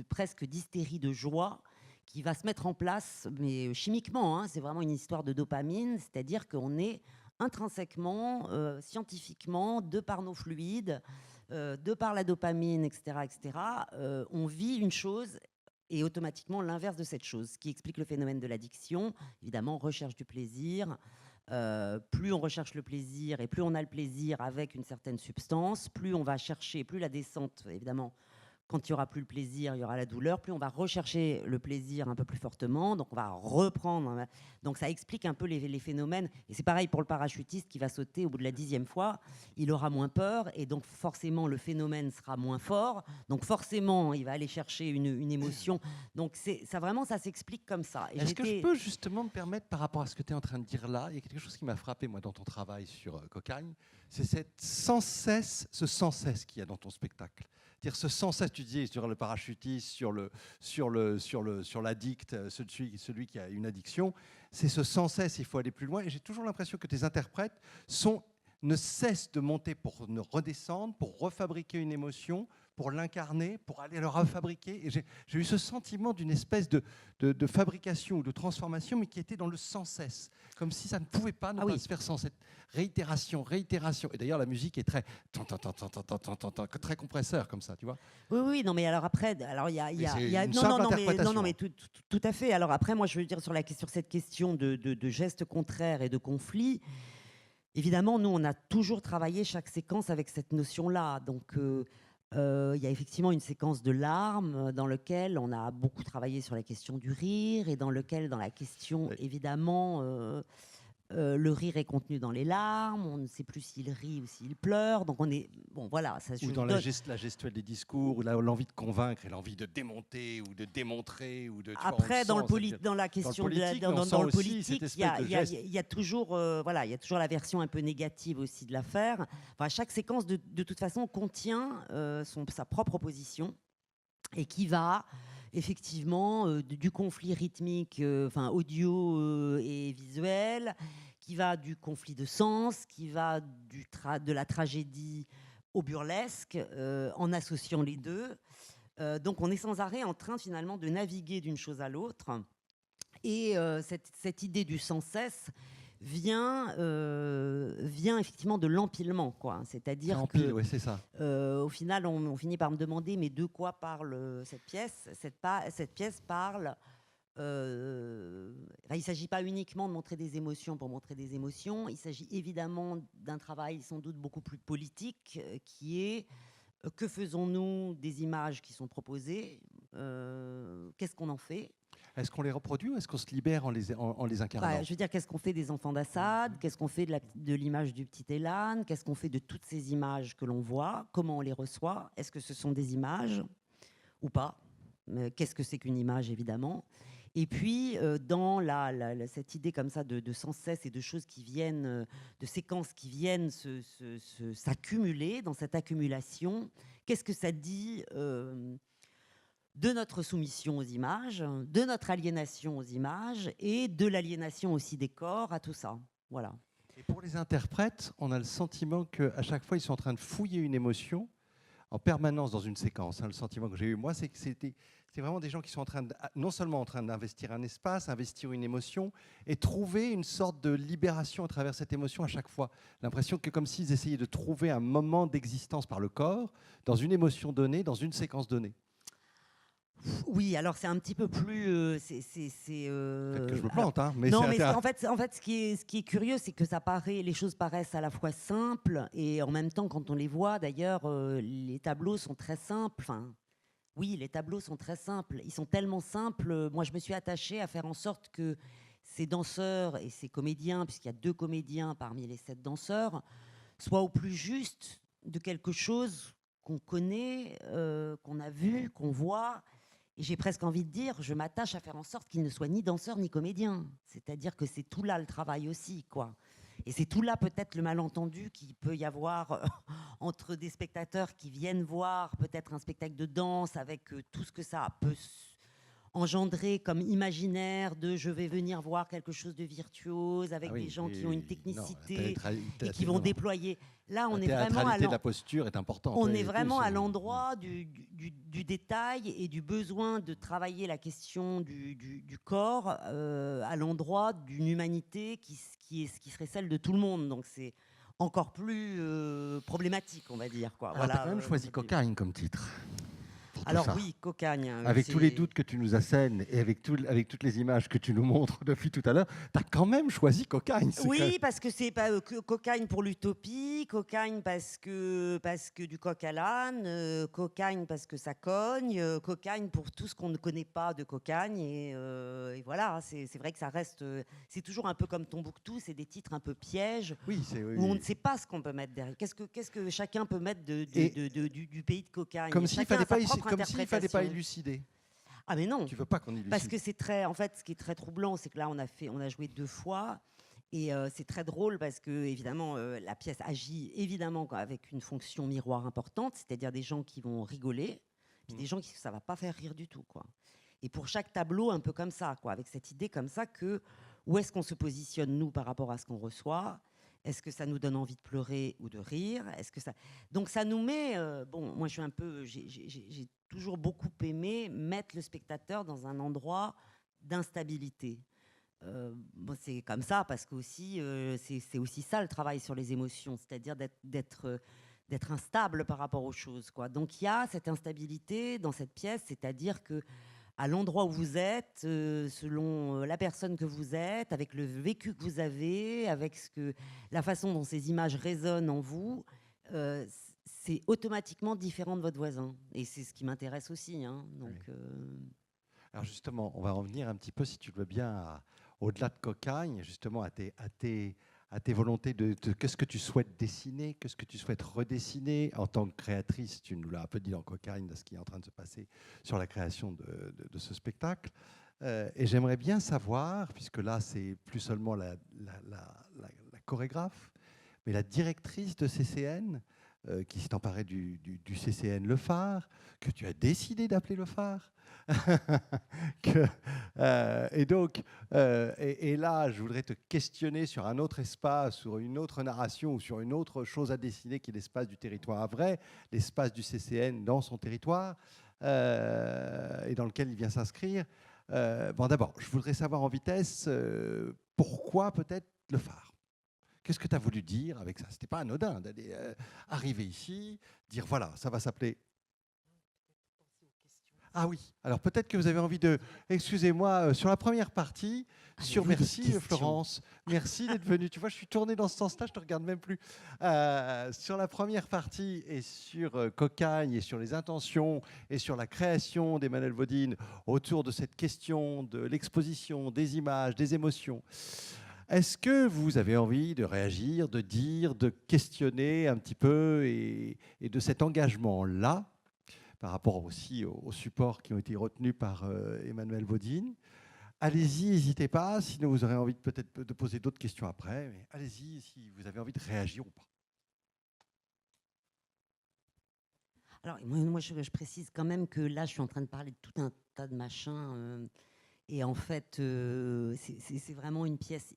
presque d'hystérie de joie, qui va se mettre en place, mais chimiquement, hein, c'est vraiment une histoire de dopamine, c'est-à-dire qu'on est intrinsèquement, scientifiquement, de par nos fluides, de par la dopamine, etc., on vit une chose et automatiquement l'inverse de cette chose, ce qui explique le phénomène de l'addiction. Évidemment, recherche du plaisir. Plus on recherche le plaisir et plus on a le plaisir avec une certaine substance, plus on va chercher, plus la descente, évidemment, quand il n'y aura plus le plaisir, il y aura la douleur, plus on va rechercher le plaisir un peu plus fortement, donc on va reprendre. Donc ça explique un peu les phénomènes. Et c'est pareil pour le parachutiste qui va sauter au bout de la 10e fois, il aura moins peur, et donc forcément le phénomène sera moins fort, donc forcément il va aller chercher une émotion. Donc ça vraiment, ça s'explique comme ça. Est-ce que je peux justement me permettre, par rapport à ce que tu es en train de dire là, il y a quelque chose qui m'a frappé moi dans ton travail sur Cocagne, c'est ce sans cesse qu'il y a dans ton spectacle. C'est-à-dire ce sans cesse, tu disais sur le parachutiste, sur l'addict, celui qui a une addiction, c'est ce sans cesse, il faut aller plus loin. Et j'ai toujours l'impression que tes interprètes ne cessent de monter pour ne redescendre, pour refabriquer une émotion, pour l'incarner, pour aller le refabriquer. Et j'ai eu ce sentiment d'une espèce de fabrication ou de transformation, mais qui était dans le sans cesse, comme si ça ne pouvait pas ne pas se faire sans cette réitération. Et d'ailleurs, la musique est très très compresseur comme ça, tu vois. Oui, non, mais alors après, alors il y a non, mais tout à fait. Alors après, moi, je veux dire sur cette question de gestes contraires et de conflits. Évidemment, nous, on a toujours travaillé chaque séquence avec cette notion-là. Donc, il y a effectivement une séquence de larmes dans laquelle on a beaucoup travaillé sur la question du rire, et dans la question, évidemment, le rire est contenu dans les larmes, on ne sait plus s'il rit ou s'il pleure, donc on est... Bon, voilà. Ou dans la gestuelle des discours, ou l'envie de convaincre et l'envie de démonter ou de démontrer. Ou de, après, dans la question dans le politique, il y a toujours la version un peu négative aussi de l'affaire. Enfin, chaque séquence, de toute façon, contient sa propre opposition, et qui va... effectivement, du conflit rythmique, audio et visuel, qui va du conflit de sens, qui va de la tragédie au burlesque, en associant les deux. Donc on est sans arrêt en train finalement de naviguer d'une chose à l'autre. Et cette idée du sans cesse vient effectivement de l'empilement, quoi. C'est-à-dire que, ouais, c'est ça. Au final, on finit par me demander, mais de quoi parle cette pièce ? Cette pièce parle... il ne s'agit pas uniquement de montrer des émotions pour montrer des émotions, il s'agit évidemment d'un travail sans doute beaucoup plus politique, qui est que faisons-nous des images qui sont proposées ? Qu'est-ce qu'on en fait ? Est-ce qu'on les reproduit ou est-ce qu'on se libère en les incarnant ? Je veux dire, qu'est-ce qu'on fait des enfants d'Assad ? Qu'est-ce qu'on fait de l'image du petit Elan ? Qu'est-ce qu'on fait de toutes ces images que l'on voit ? Comment on les reçoit ? Est-ce que ce sont des images ou pas ? Qu'est-ce que c'est qu'une image, évidemment. Et puis, dans cette idée comme ça de sans cesse et de choses qui viennent, de séquences qui viennent s'accumuler, dans cette accumulation, qu'est-ce que ça dit de notre soumission aux images, de notre aliénation aux images et de l'aliénation aussi des corps à tout ça. Voilà. Et pour les interprètes, on a le sentiment qu'à chaque fois, ils sont en train de fouiller une émotion en permanence dans une séquence. Le sentiment que j'ai eu, moi, c'est que c'est vraiment des gens qui sont en train non seulement en train d'investir un espace, investir une émotion, et trouver une sorte de libération à travers cette émotion à chaque fois. L'impression que comme s'ils essayaient de trouver un moment d'existence par le corps, dans une émotion donnée, dans une séquence donnée. Oui, alors c'est un petit peu plus. Peut-être que je me plante, mais non, mais en fait, ce qui est curieux, c'est que les choses paraissent à la fois simples et en même temps, quand on les voit, d'ailleurs, les tableaux sont très simples. Enfin, oui, les tableaux sont très simples. Ils sont tellement simples. Moi, je me suis attachée à faire en sorte que ces danseurs et ces comédiens, puisqu'il y a 2 comédiens parmi les 7 danseurs, soient au plus juste de quelque chose qu'on connaît, qu'on a vu, qu'on voit. Et j'ai presque envie de dire, je m'attache à faire en sorte qu'ils ne soient ni danseurs ni comédiens. C'est-à-dire que c'est tout là le travail aussi, quoi. Et c'est tout là peut-être le malentendu qu'il peut y avoir entre des spectateurs qui viennent voir peut-être un spectacle de danse avec tout ce que ça peut engendrer comme imaginaire de je vais venir voir quelque chose de virtuose avec des gens qui ont une technicité et qui vont déployer. Là, on est vraiment la posture est importante. On est vraiment à l'endroit du détail et du besoin de travailler la question du corps à l'endroit d'une humanité qui serait celle de tout le monde. Donc c'est encore plus problématique, on va dire. Quoi. Alors, tu as quand même choisi Cocagne comme titre. Alors oui, Cocagne. Avec tous les doutes que tu nous assènes et avec toutes les images que tu nous montres depuis tout à l'heure, tu as quand même choisi Cocagne. Oui, parce que c'est pas Cocagne pour l'utopie, Cocagne parce que du coq à l'âne, Cocagne parce que ça cogne, Cocagne pour tout ce qu'on ne connaît pas de Cocagne. Et voilà, c'est vrai que ça reste... c'est toujours un peu comme Tombouctou, c'est des titres un peu pièges, où on ne sait pas ce qu'on peut mettre derrière. Qu'est-ce que chacun peut mettre du pays de Cocagne. Comme s'il ne fallait pas élucider. Ah mais non. Tu veux pas qu'on élucide. Parce que c'est très, en fait, ce qui est très troublant, c'est que là on a joué 2 fois et c'est très drôle parce que évidemment la pièce agit évidemment avec une fonction miroir importante, c'est-à-dire des gens qui vont rigoler, puis des gens qui ça va pas faire rire du tout, quoi. Et pour chaque tableau un peu comme ça, quoi, avec cette idée comme ça que où est-ce qu'on se positionne nous par rapport à ce qu'on reçoit. Est-ce que ça nous donne envie de pleurer ou de rire? Donc ça nous met... bon, moi, j'ai toujours beaucoup aimé mettre le spectateur dans un endroit d'instabilité. Bon, c'est comme ça parce que c'est aussi ça le travail sur les émotions, c'est-à-dire d'être instable par rapport aux choses, quoi. Donc il y a cette instabilité dans cette pièce, c'est-à-dire que à l'endroit où vous êtes, selon la personne que vous êtes, avec le vécu que vous avez, avec la façon dont ces images résonnent en vous, c'est automatiquement différent de votre voisin. Et c'est ce qui m'intéresse aussi. Donc, oui. Alors justement, on va revenir un petit peu, si tu le veux bien, au-delà de Cocagne, justement à tes volontés de qu'est-ce que tu souhaites dessiner, qu'est-ce que tu souhaites redessiner en tant que créatrice. Tu nous l'as un peu dit dans Cocagne, de ce qui est en train de se passer sur la création de ce spectacle. Et j'aimerais bien savoir, puisque là, c'est plus seulement la chorégraphe, mais la directrice de CCN, qui s'est emparée du CCN Le Phare, que tu as décidé d'appeler Le Phare. Et là, je voudrais te questionner sur un autre espace, sur une autre narration ou sur une autre chose à dessiner qui est l'espace du territoire à vrai, l'espace du CCN dans son territoire et dans lequel il vient s'inscrire. Bon, d'abord, je voudrais savoir en vitesse pourquoi peut-être Le Phare. Qu'est-ce que tu as voulu dire avec ça? Ce n'était pas anodin d'aller arriver ici, dire voilà, ça va s'appeler... Ah oui, alors peut-être que vous avez envie de... Excusez-moi, sur la première partie, merci Florence, merci d'être venue. Tu vois, je suis tourné dans ce sens-là, je ne te regarde même plus. Sur la première partie et sur Cocagne et sur les intentions et sur la création d'Emmanuel Vaudine autour de cette question de l'exposition, des images, des émotions. Est-ce que vous avez envie de réagir, de dire, de questionner un petit peu et de cet engagement-là? par rapport aussi aux supports qui ont été retenus par Emmanuel Vaudine. Allez-y, n'hésitez pas, sinon vous aurez envie peut-être de poser d'autres questions après. Mais allez-y si vous avez envie de réagir ou pas. Alors, moi je précise quand même que là, je suis en train de parler de tout un tas de machins. Et en fait, c'est vraiment une pièce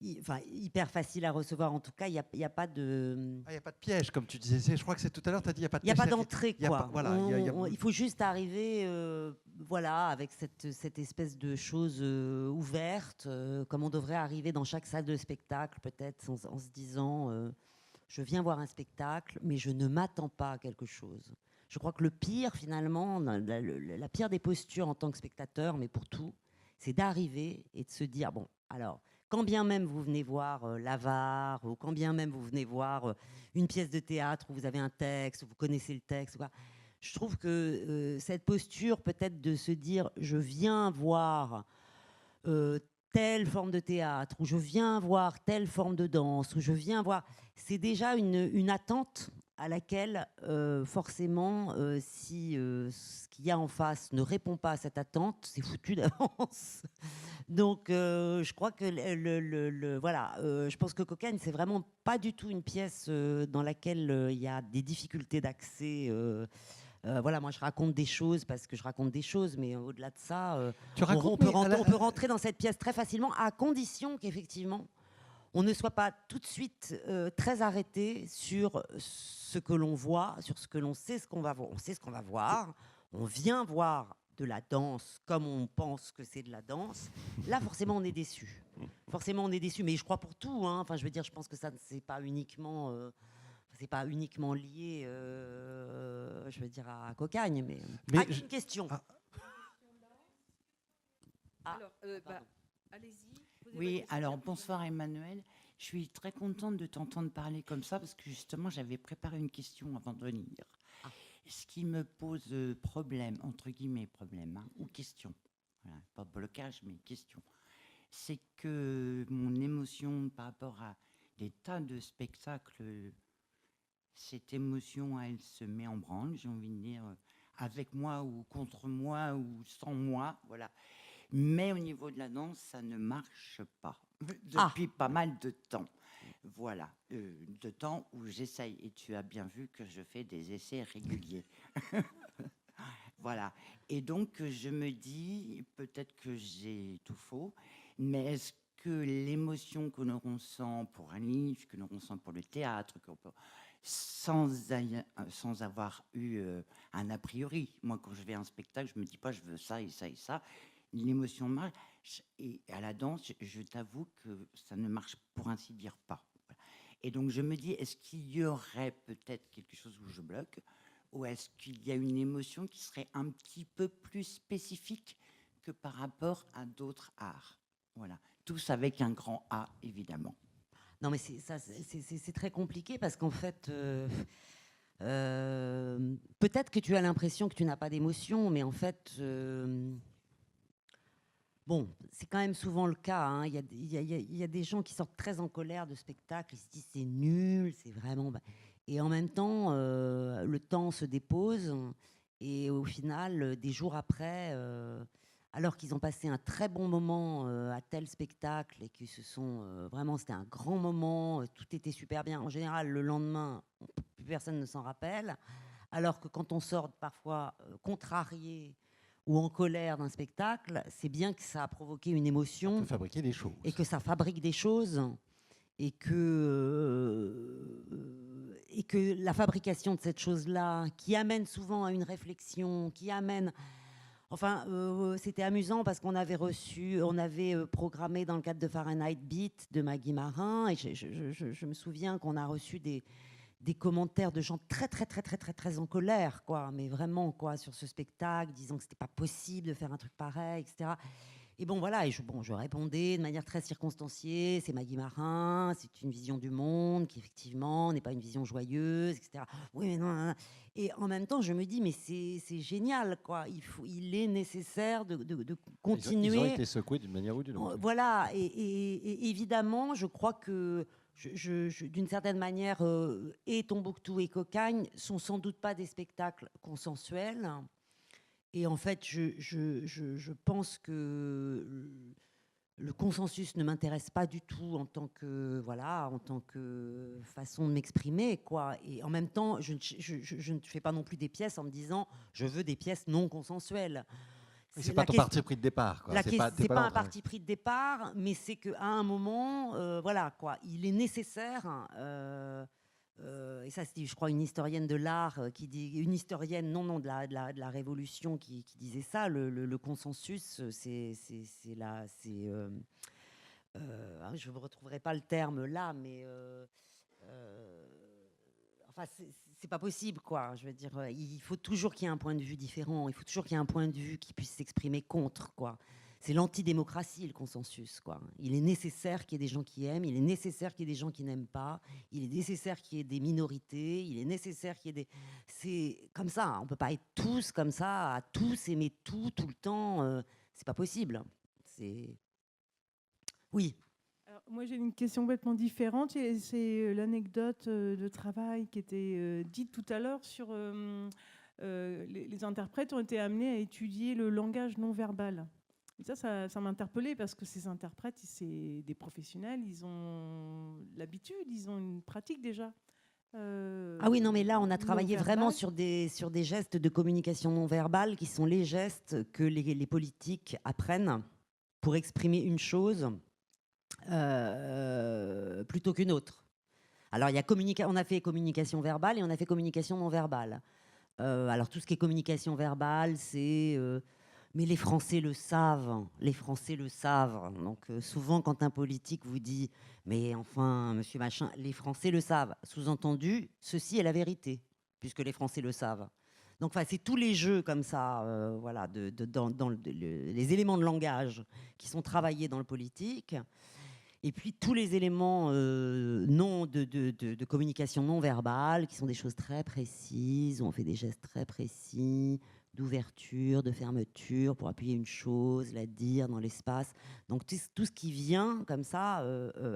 hyper facile à recevoir. En tout cas, il n'y a pas de... Il n'y a pas de piège, comme tu disais. Je crois que c'est tout à l'heure, tu as dit il n'y a pas de Il n'y a piège. pas d'entrée, quoi. Voilà, Il faut juste arriver avec cette espèce de chose ouverte, comme on devrait arriver dans chaque salle de spectacle, peut-être, en se disant je viens voir un spectacle, mais je ne m'attends pas à quelque chose. Je crois que le pire, finalement, la pire des postures en tant que spectateur, mais pour tout, c'est d'arriver et de se dire, bon, alors, quand bien même vous venez voir l'Avare, ou quand bien même vous venez voir une pièce de théâtre où vous avez un texte, où vous connaissez le texte, quoi, je trouve que cette posture, peut-être de se dire, je viens voir telle forme de théâtre, ou je viens voir telle forme de danse, ou je viens voir... C'est déjà une attente à laquelle, forcément, si ce qu'il y a en face ne répond pas à cette attente, c'est foutu d'avance. Donc, je crois que voilà, je pense que Cocagne, c'est vraiment pas du tout une pièce dans laquelle il y a des difficultés d'accès. Voilà, moi je raconte des choses parce que je raconte des choses, mais au-delà de ça, on peut rentrer dans cette pièce très facilement, à condition qu'effectivement on ne soit pas tout de suite très arrêté sur ce que l'on voit, sur ce que l'on sait, ce qu'on va voir. On sait ce qu'on va voir, on vient voir de la danse comme on pense que c'est de la danse. Là, forcément, on est déçu. Forcément, on est déçu, mais je crois pour tout. Hein. Enfin, je veux dire, je pense que ça, c'est pas uniquement lié, je veux dire, à Cocagne. Mais une question. Alors, allez-y. Oui, alors bonsoir Emmanuel. Je suis très contente de t'entendre parler comme ça parce que justement j'avais préparé une question avant de venir. Ce qui me pose problème, entre guillemets problème, hein, ou question, voilà, pas blocage mais question, c'est que mon émotion par rapport à des tas de spectacles, cette émotion elle se met en branle, j'ai envie de dire, avec moi ou contre moi ou sans moi, voilà. Mais au niveau de la danse, ça ne marche pas depuis pas mal de temps. Voilà, de temps où j'essaye. Et tu as bien vu que je fais des essais réguliers. Voilà. Et donc, je me dis, peut-être que j'ai tout faux, mais est-ce que l'émotion que l'on ressent pour un livre, que l'on ressent pour le théâtre, sans avoir eu un a priori, moi, quand je vais à un spectacle, je ne me dis pas, je veux ça et ça et ça. L'émotion marche, et à la danse, je t'avoue que ça ne marche pour ainsi dire pas. Et donc je me dis, est-ce qu'il y aurait peut-être quelque chose où je bloque, ou est-ce qu'il y a une émotion qui serait un petit peu plus spécifique que par rapport à d'autres arts? Voilà, tous avec un grand A, évidemment. Non, mais c'est très compliqué parce qu'en fait... peut-être que tu as l'impression que tu n'as pas d'émotion, mais en fait... Bon, c'est quand même souvent le cas. Hein. Il y a des gens qui sortent très en colère de spectacles, ils se disent c'est nul, c'est vraiment... Et en même temps, le temps se dépose et au final, des jours après, alors qu'ils ont passé un très bon moment à tel spectacle et que vraiment, c'était un grand moment, tout était super bien. En général, le lendemain, plus personne ne s'en rappelle. Alors que quand on sort parfois contrarié ou en colère d'un spectacle, c'est bien que ça a provoqué une émotion. Ça peut fabriquer des choses. Et que ça fabrique des choses. Et que la fabrication de cette chose-là, qui amène souvent à une réflexion, qui amène... Enfin, c'était amusant parce qu'on avait programmé dans le cadre de Fahrenheit Beat de Maggie Marin, et je me souviens qu'on a reçu des commentaires de gens très, très, très, très, très, très en colère, quoi, mais vraiment, quoi, sur ce spectacle, disant que c'était pas possible de faire un truc pareil, etc. Et bon, voilà, et je répondais de manière très circonstanciée, c'est Maggie Marin, c'est une vision du monde qui, effectivement, n'est pas une vision joyeuse, etc. Oui, mais non. Et en même temps, je me dis, mais c'est génial, quoi. Il est nécessaire de continuer. Ils ont été secoués d'une manière ou d'une autre. Voilà, et évidemment, je crois que d'une certaine manière, et Tombouctou et Cocagne sont sans doute pas des spectacles consensuels. Et en fait, je pense que le consensus ne m'intéresse pas du tout en tant que façon de m'exprimer, quoi. Et en même temps, je ne fais pas non plus des pièces en me disant je veux des pièces non consensuelles. C'est pas ton parti pris de départ, quoi. C'est pas un parti pris de départ, mais c'est qu'à un moment, voilà, quoi, il est nécessaire. Et ça, c'est, je crois, une historienne de l'art qui dit, une historienne, non, de la Révolution qui disait ça. Le consensus, c'est là, je ne retrouverai pas le terme là, mais enfin, c'est pas possible, quoi. Je veux dire, il faut toujours qu'il y ait un point de vue différent. Il faut toujours qu'il y ait un point de vue qui puisse s'exprimer contre, quoi. C'est l'antidémocratie, le consensus, quoi. Il est nécessaire qu'il y ait des gens qui aiment, il est nécessaire qu'il y ait des gens qui n'aiment pas, il est nécessaire qu'il y ait des minorités, il est nécessaire qu'il y ait des... C'est comme ça, on ne peut pas être tous comme ça, à tous aimer tout le temps. C'est pas possible. C'est... Oui. Alors, moi, j'ai une question complètement différente. C'est l'anecdote de travail qui était dite tout à l'heure sur... les interprètes ont été amenés à étudier le langage non verbal. Et ça m'a interpellée parce que ces interprètes, c'est des professionnels, ils ont l'habitude, ils ont une pratique déjà. Ah oui, non, mais là, on a travaillé vraiment sur des gestes de communication non verbale qui sont les gestes que les politiques apprennent pour exprimer une chose plutôt qu'une autre. Alors, on a fait communication verbale et on a fait communication non verbale. Alors, tout ce qui est communication verbale, c'est... mais les Français le savent, Donc souvent, quand un politique vous dit « mais enfin, monsieur machin », les Français le savent. Sous-entendu, ceci est la vérité, puisque les Français le savent. Donc c'est tous les jeux comme ça, voilà, les éléments de langage qui sont travaillés dans le politique, et puis tous les éléments de communication non verbale, qui sont des choses très précises, où on fait des gestes très précis, d'ouverture, de fermeture, pour appuyer une chose, la dire dans l'espace. Donc tout ce qui vient comme ça,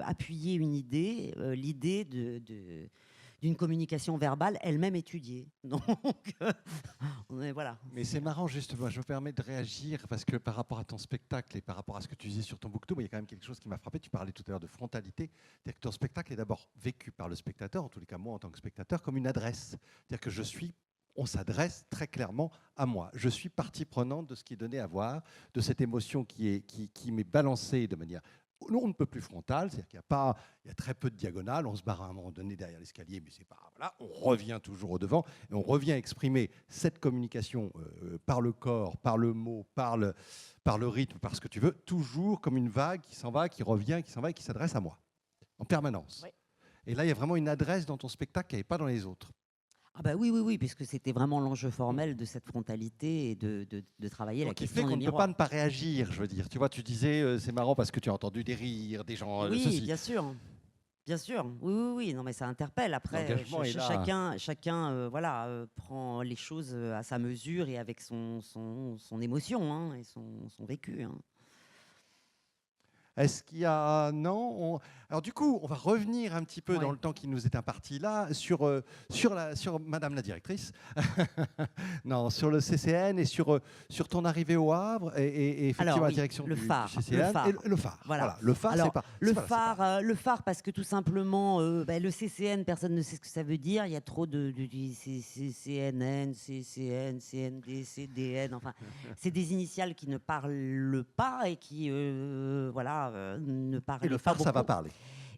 appuyer une idée, l'idée d'une communication verbale elle-même étudiée. Donc, voilà. Mais c'est marrant, justement, je me permets de réagir, parce que par rapport à ton spectacle et par rapport à ce que tu disais sur Tombouctou, il y a quand même quelque chose qui m'a frappé. Tu parlais tout à l'heure de frontalité. C'est-à-dire que ton spectacle est d'abord vécu par le spectateur, en tous les cas moi en tant que spectateur, comme une adresse. C'est-à-dire que on s'adresse très clairement à moi. Je suis partie prenante de ce qui est donné à voir, de cette émotion qui m'est balancée de manière on ne peut plus frontale, c'est-à-dire qu'il y a très peu de diagonale, on se barre à un moment donné derrière l'escalier, mais c'est pas, voilà, on revient toujours au devant, et on revient exprimer cette communication par le corps, par le mot, par le rythme, par ce que tu veux, toujours comme une vague qui s'en va, qui revient, qui s'en va et qui s'adresse à moi, en permanence. Oui. Et là, il y a vraiment une adresse dans ton spectacle qui n'y avait pas dans les autres. Ah bah oui, puisque c'était vraiment l'enjeu formel de cette frontalité et de travailler la question du miroir. Qui fait qu'on ne peut pas ne pas réagir, je veux dire. Tu vois, tu disais, c'est marrant parce que tu as entendu des rires, des gens... Oui, bien sûr. Bien sûr, oui. Non, mais ça interpelle. Après, chacun prend les choses à sa mesure et avec son émotion, hein, et son vécu. Hein. Est-ce qu'il y a... Non Alors du coup, on va revenir un petit peu dans le temps qui nous est imparti là, sur Madame la directrice, non, sur le CCN et sur ton arrivée au Havre et effectivement la direction du CCN. Le phare. Voilà. Le phare, alors, le phare, parce que tout simplement, le CCN, personne ne sait ce que ça veut dire. Il y a trop de CNN, CCN, CND, CDN. Enfin, c'est des initiales qui ne parlent pas et qui, ne parle pas. Et le phare, beaucoup. Ça va parler.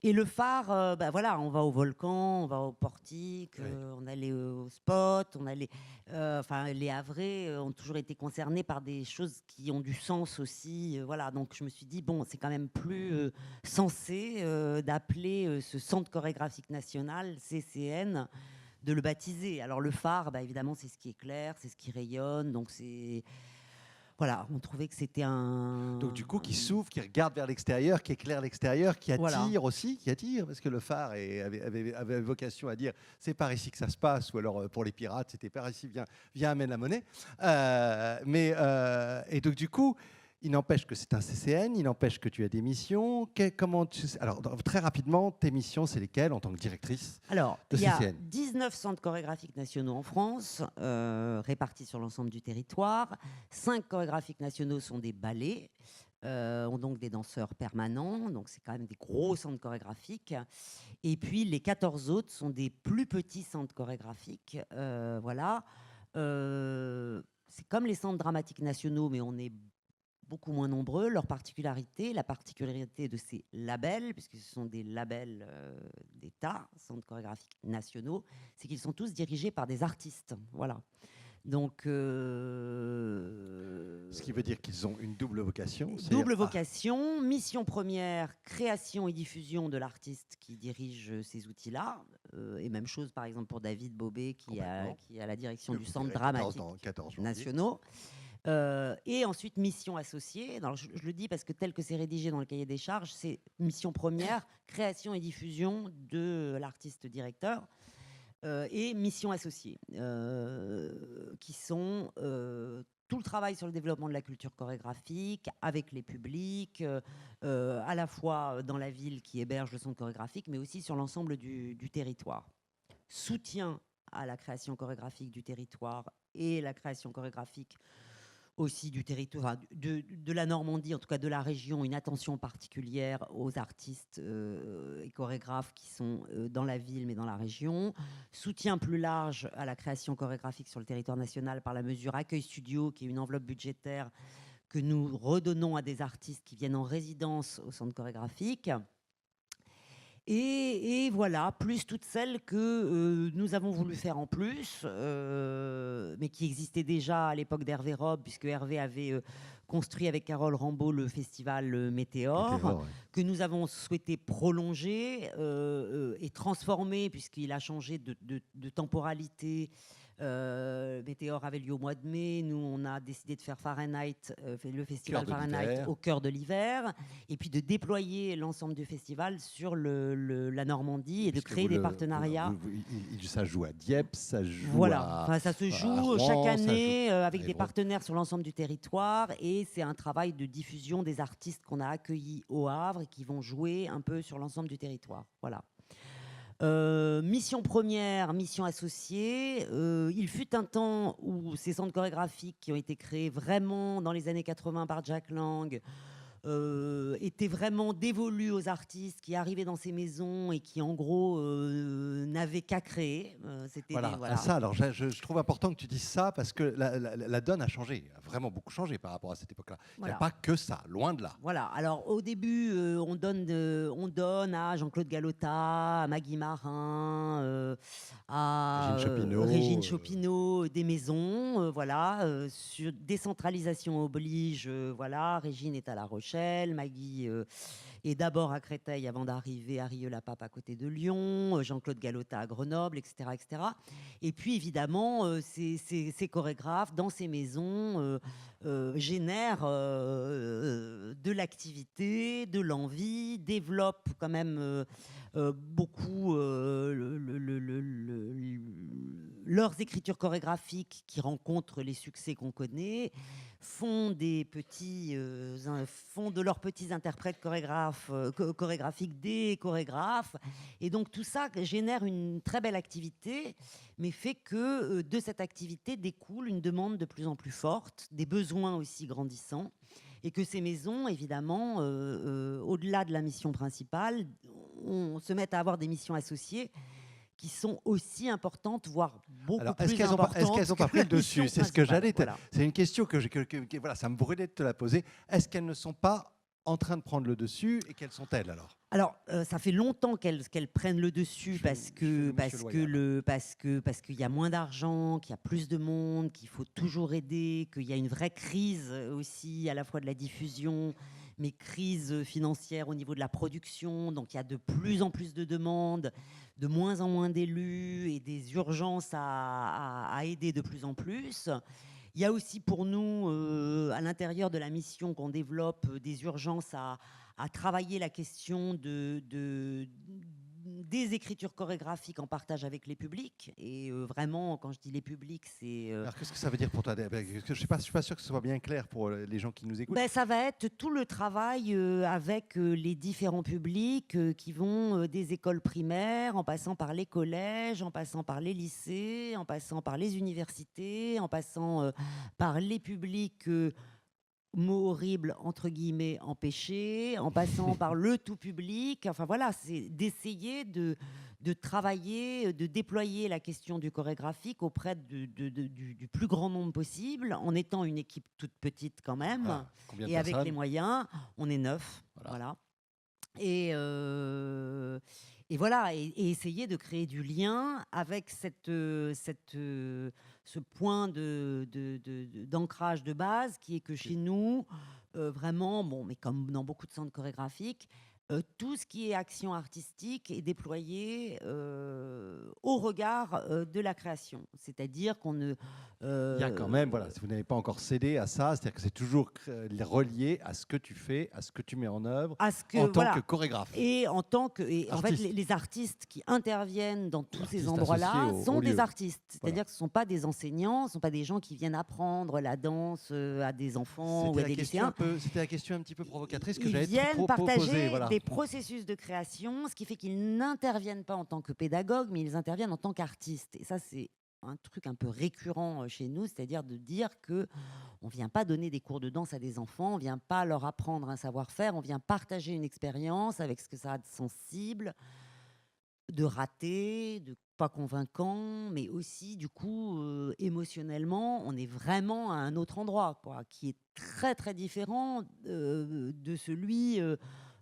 Et le phare, on va au volcan, on va au portique, on allait au spot, les Havrais ont toujours été concernés par des choses qui ont du sens aussi. Donc je me suis dit, bon, c'est quand même plus sensé d'appeler ce centre chorégraphique national, CCN, de le baptiser. Alors le phare, évidemment, c'est ce qui est clair, c'est ce qui rayonne, donc c'est... Voilà, on trouvait que c'était un... Donc du coup, qui s'ouvre, qui regarde vers l'extérieur, qui éclaire l'extérieur, qui attire aussi, parce que le phare avait vocation à dire c'est par ici que ça se passe, ou alors pour les pirates, c'était par ici, viens amène la monnaie. Et donc du coup, Il n'empêche que c'est un CCN, il n'empêche que tu as des missions. Alors, très rapidement, tes missions, c'est lesquelles en tant que directrice Alors, de il y a CCN? 19 centres chorégraphiques nationaux en France, répartis sur l'ensemble du territoire. 5 chorégraphiques nationaux sont des ballets, ont donc des danseurs permanents, donc c'est quand même des gros centres chorégraphiques. Et puis les 14 autres sont des plus petits centres chorégraphiques. Voilà. C'est comme les centres dramatiques nationaux, mais on est beaucoup moins nombreux. La particularité de ces labels, puisque ce sont des labels d'État, centres chorégraphiques nationaux, c'est qu'ils sont tous dirigés par des artistes. Voilà. Donc, Ce qui veut dire qu'ils ont une double vocation. double vocation, mission première, création et diffusion de l'artiste qui dirige ces outils-là. Et même chose, par exemple, pour David Bobet, qui a la direction du centre dramatique nationaux. Et ensuite, mission associée. Alors, je le dis parce que tel que c'est rédigé dans le cahier des charges, c'est mission première, création et diffusion de l'artiste directeur. Et mission associée, qui sont tout le travail sur le développement de la culture chorégraphique avec les publics, à la fois dans la ville qui héberge le centre chorégraphique, mais aussi sur l'ensemble du territoire. Soutien à la création chorégraphique du territoire et la création chorégraphique aussi du territoire, de la Normandie, en tout cas de la région, une attention particulière aux artistes et chorégraphes qui sont dans la ville mais dans la région. Soutien plus large à la création chorégraphique sur le territoire national par la mesure Accueil Studio, qui est une enveloppe budgétaire que nous redonnons à des artistes qui viennent en résidence au centre chorégraphique. Et voilà, plus toutes celles que nous avons voulu faire en plus, mais qui existaient déjà à l'époque d'Hervé Robe, puisque Hervé avait construit avec Carole Rambaud le festival Météore, que nous avons souhaité prolonger et transformer, puisqu'il a changé de temporalité. Météore avait lieu au mois de mai. Nous, on a décidé de faire Fahrenheit, le festival Fahrenheit au cœur de l'hiver, et puis de déployer l'ensemble du festival sur la Normandie et de créer des partenariats. Ça joue à Dieppe, ça joue voilà. Enfin, ça se joue Rouen, chaque année avec des Rouen. partenaires sur l'ensemble du territoire, et c'est un travail de diffusion des artistes qu'on a accueillis au Havre et qui vont jouer un peu sur l'ensemble du territoire. Voilà. Mission première, mission associée. Il fut un temps où ces centres chorégraphiques qui ont été créés vraiment dans les années 80 par Jack Lang étaient vraiment dévolus aux artistes qui arrivaient dans ces maisons et qui en gros n'avaient qu'à créer. Voilà. Ça, alors je trouve important que tu dises ça parce que la donne a changé, a vraiment beaucoup changé par rapport à cette époque-là. Voilà. Il n'y a pas que ça, loin de là. Voilà. Alors au début, on donne à Jean-Claude Galota, à Maggie Marin, à Régine Chopineau, des maisons, voilà. Sur décentralisation oblige, voilà. Régine est à La Rochelle. Maggie est d'abord à Créteil avant d'arriver à Rieux-la-Pape à côté de Lyon, Jean-Claude Galota à Grenoble, etc. etc. Et puis évidemment, ces chorégraphes dans ces maisons génèrent de l'activité, de l'envie, développent quand même beaucoup leurs écritures chorégraphiques qui rencontrent les succès qu'on connaît, font de leurs petits interprètes chorégraphiques des chorégraphes, et donc tout ça génère une très belle activité, mais fait que de cette activité découle une demande de plus en plus forte, des besoins aussi grandissants, et que ces maisons, évidemment, au-delà de la mission principale, on se met à avoir des missions associées qui sont aussi importantes, voire beaucoup plus importantes. Est-ce qu'elles n'ont pas pris le dessus? C'est ce que j'allais. Voilà. C'est une question que voilà, ça me brûlait de te la poser. Est-ce qu'elles ne sont pas en train de prendre le dessus, et quelles sont-elles alors? Alors, ça fait longtemps qu'elles prennent le dessus parce qu'il y a moins d'argent, qu'il y a plus de monde, qu'il faut toujours aider, qu'il y a une vraie crise aussi à la fois de la diffusion, mais crise financière au niveau de la production. Donc, il y a de plus en plus de demandes, de moins en moins d'élus et des urgences à aider de plus en plus. Il y a aussi pour nous, à l'intérieur de la mission qu'on développe, des urgences à travailler la question de des écritures chorégraphiques en partage avec les publics. Et vraiment, quand je dis les publics, c'est... Alors, qu'est-ce que ça veut dire pour toi? Parce que je ne suis pas sûr que ce soit bien clair pour les gens qui nous écoutent. Ça va être tout le travail avec les différents publics qui vont des écoles primaires, en passant par les collèges, en passant par les lycées, en passant par les universités, en passant par les publics... mot horrible, entre guillemets, empêché, en passant par le tout public. Enfin voilà, c'est d'essayer de travailler, de déployer la question du chorégraphique auprès du plus grand nombre possible, en étant une équipe toute petite quand même, Combien de et avec personnes? les moyens. On est 9, voilà. Et voilà, et essayer de créer du lien avec ce point d'ancrage de base qui est que chez nous, vraiment, mais comme dans beaucoup de centres chorégraphiques, tout ce qui est action artistique est déployé au regard de la création. C'est-à-dire qu'on ne... Il y a quand même, voilà, si vous n'avez pas encore cédé à ça, c'est-à-dire que c'est toujours relié à ce que tu fais, à ce que tu mets en œuvre en tant que chorégraphe. Et en fait, les artistes qui interviennent dans tous ces endroits-là sont des artistes. C'est-à-dire que ce ne sont pas des enseignants, ce ne sont pas des gens qui viennent apprendre la danse à des enfants ou à des lycéens. C'était la question un petit peu provocatrice que Ils j'avais viennent partager voilà. des processus de création, ce qui fait qu'ils n'interviennent pas en tant que pédagogues, mais ils interviennent en tant qu'artistes. Et ça, c'est un truc un peu récurrent chez nous, c'est-à-dire de dire que on vient pas donner des cours de danse à des enfants, on vient pas leur apprendre un savoir-faire, on vient partager une expérience avec ce que ça a de sensible, de raté, de pas convaincant, mais aussi du coup émotionnellement, on est vraiment à un autre endroit, quoi, qui est très très différent de celui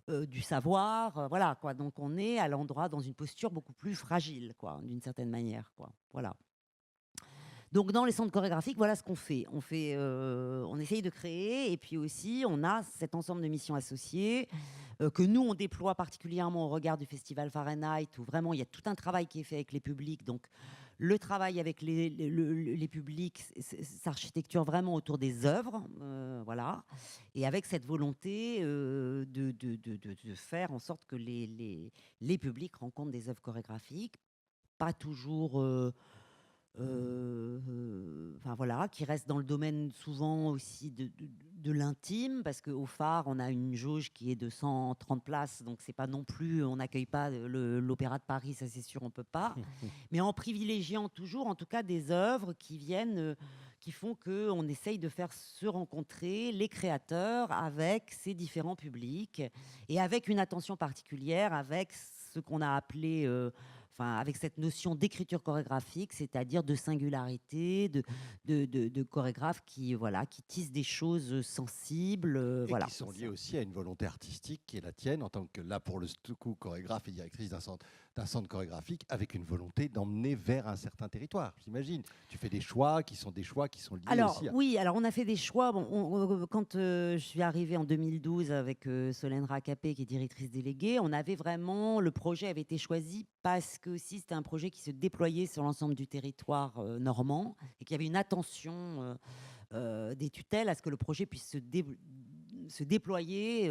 du savoir, voilà, quoi. Donc on est à l'endroit dans une posture beaucoup plus fragile, quoi, d'une certaine manière, quoi. Voilà. Donc dans les centres chorégraphiques, voilà ce qu'on fait. On essaye de créer, et puis aussi on a cet ensemble de missions associées que nous on déploie particulièrement au regard du festival Fahrenheit, où vraiment il y a tout un travail qui est fait avec les publics. Donc le travail avec les publics s'architecture vraiment autour des œuvres, voilà, et avec cette volonté de faire en sorte que les publics rencontrent des œuvres chorégraphiques, pas toujours... voilà, qui reste dans le domaine souvent aussi de l'intime, parce qu'au Phare, on a une jauge qui est de 130 places, donc c'est pas non plus, on n'accueille pas l'Opéra de Paris, ça c'est sûr, on peut pas, mais en privilégiant toujours, en tout cas, des œuvres qui viennent, qui font qu'on essaye de faire se rencontrer les créateurs avec ces différents publics, et avec une attention particulière, avec ce qu'on a appelé... avec cette notion d'écriture chorégraphique, c'est-à-dire de singularité, de chorégraphes qui tissent des choses sensibles. Et qui sont liées aussi à une volonté artistique qui est la tienne, en tant que, là, pour le coup, chorégraphe et directrice d'un centre chorégraphique, avec une volonté d'emmener vers un certain territoire, j'imagine. Tu fais des choix qui sont liés aussi à... Oui, alors on a fait des choix. Quand je suis arrivée en 2012 avec Solène Racapé, qui est directrice déléguée, on avait vraiment... Le projet avait été choisi parce que aussi c'était un projet qui se déployait sur l'ensemble du territoire normand, et qu'il y avait une attention des tutelles à ce que le projet puisse se déployer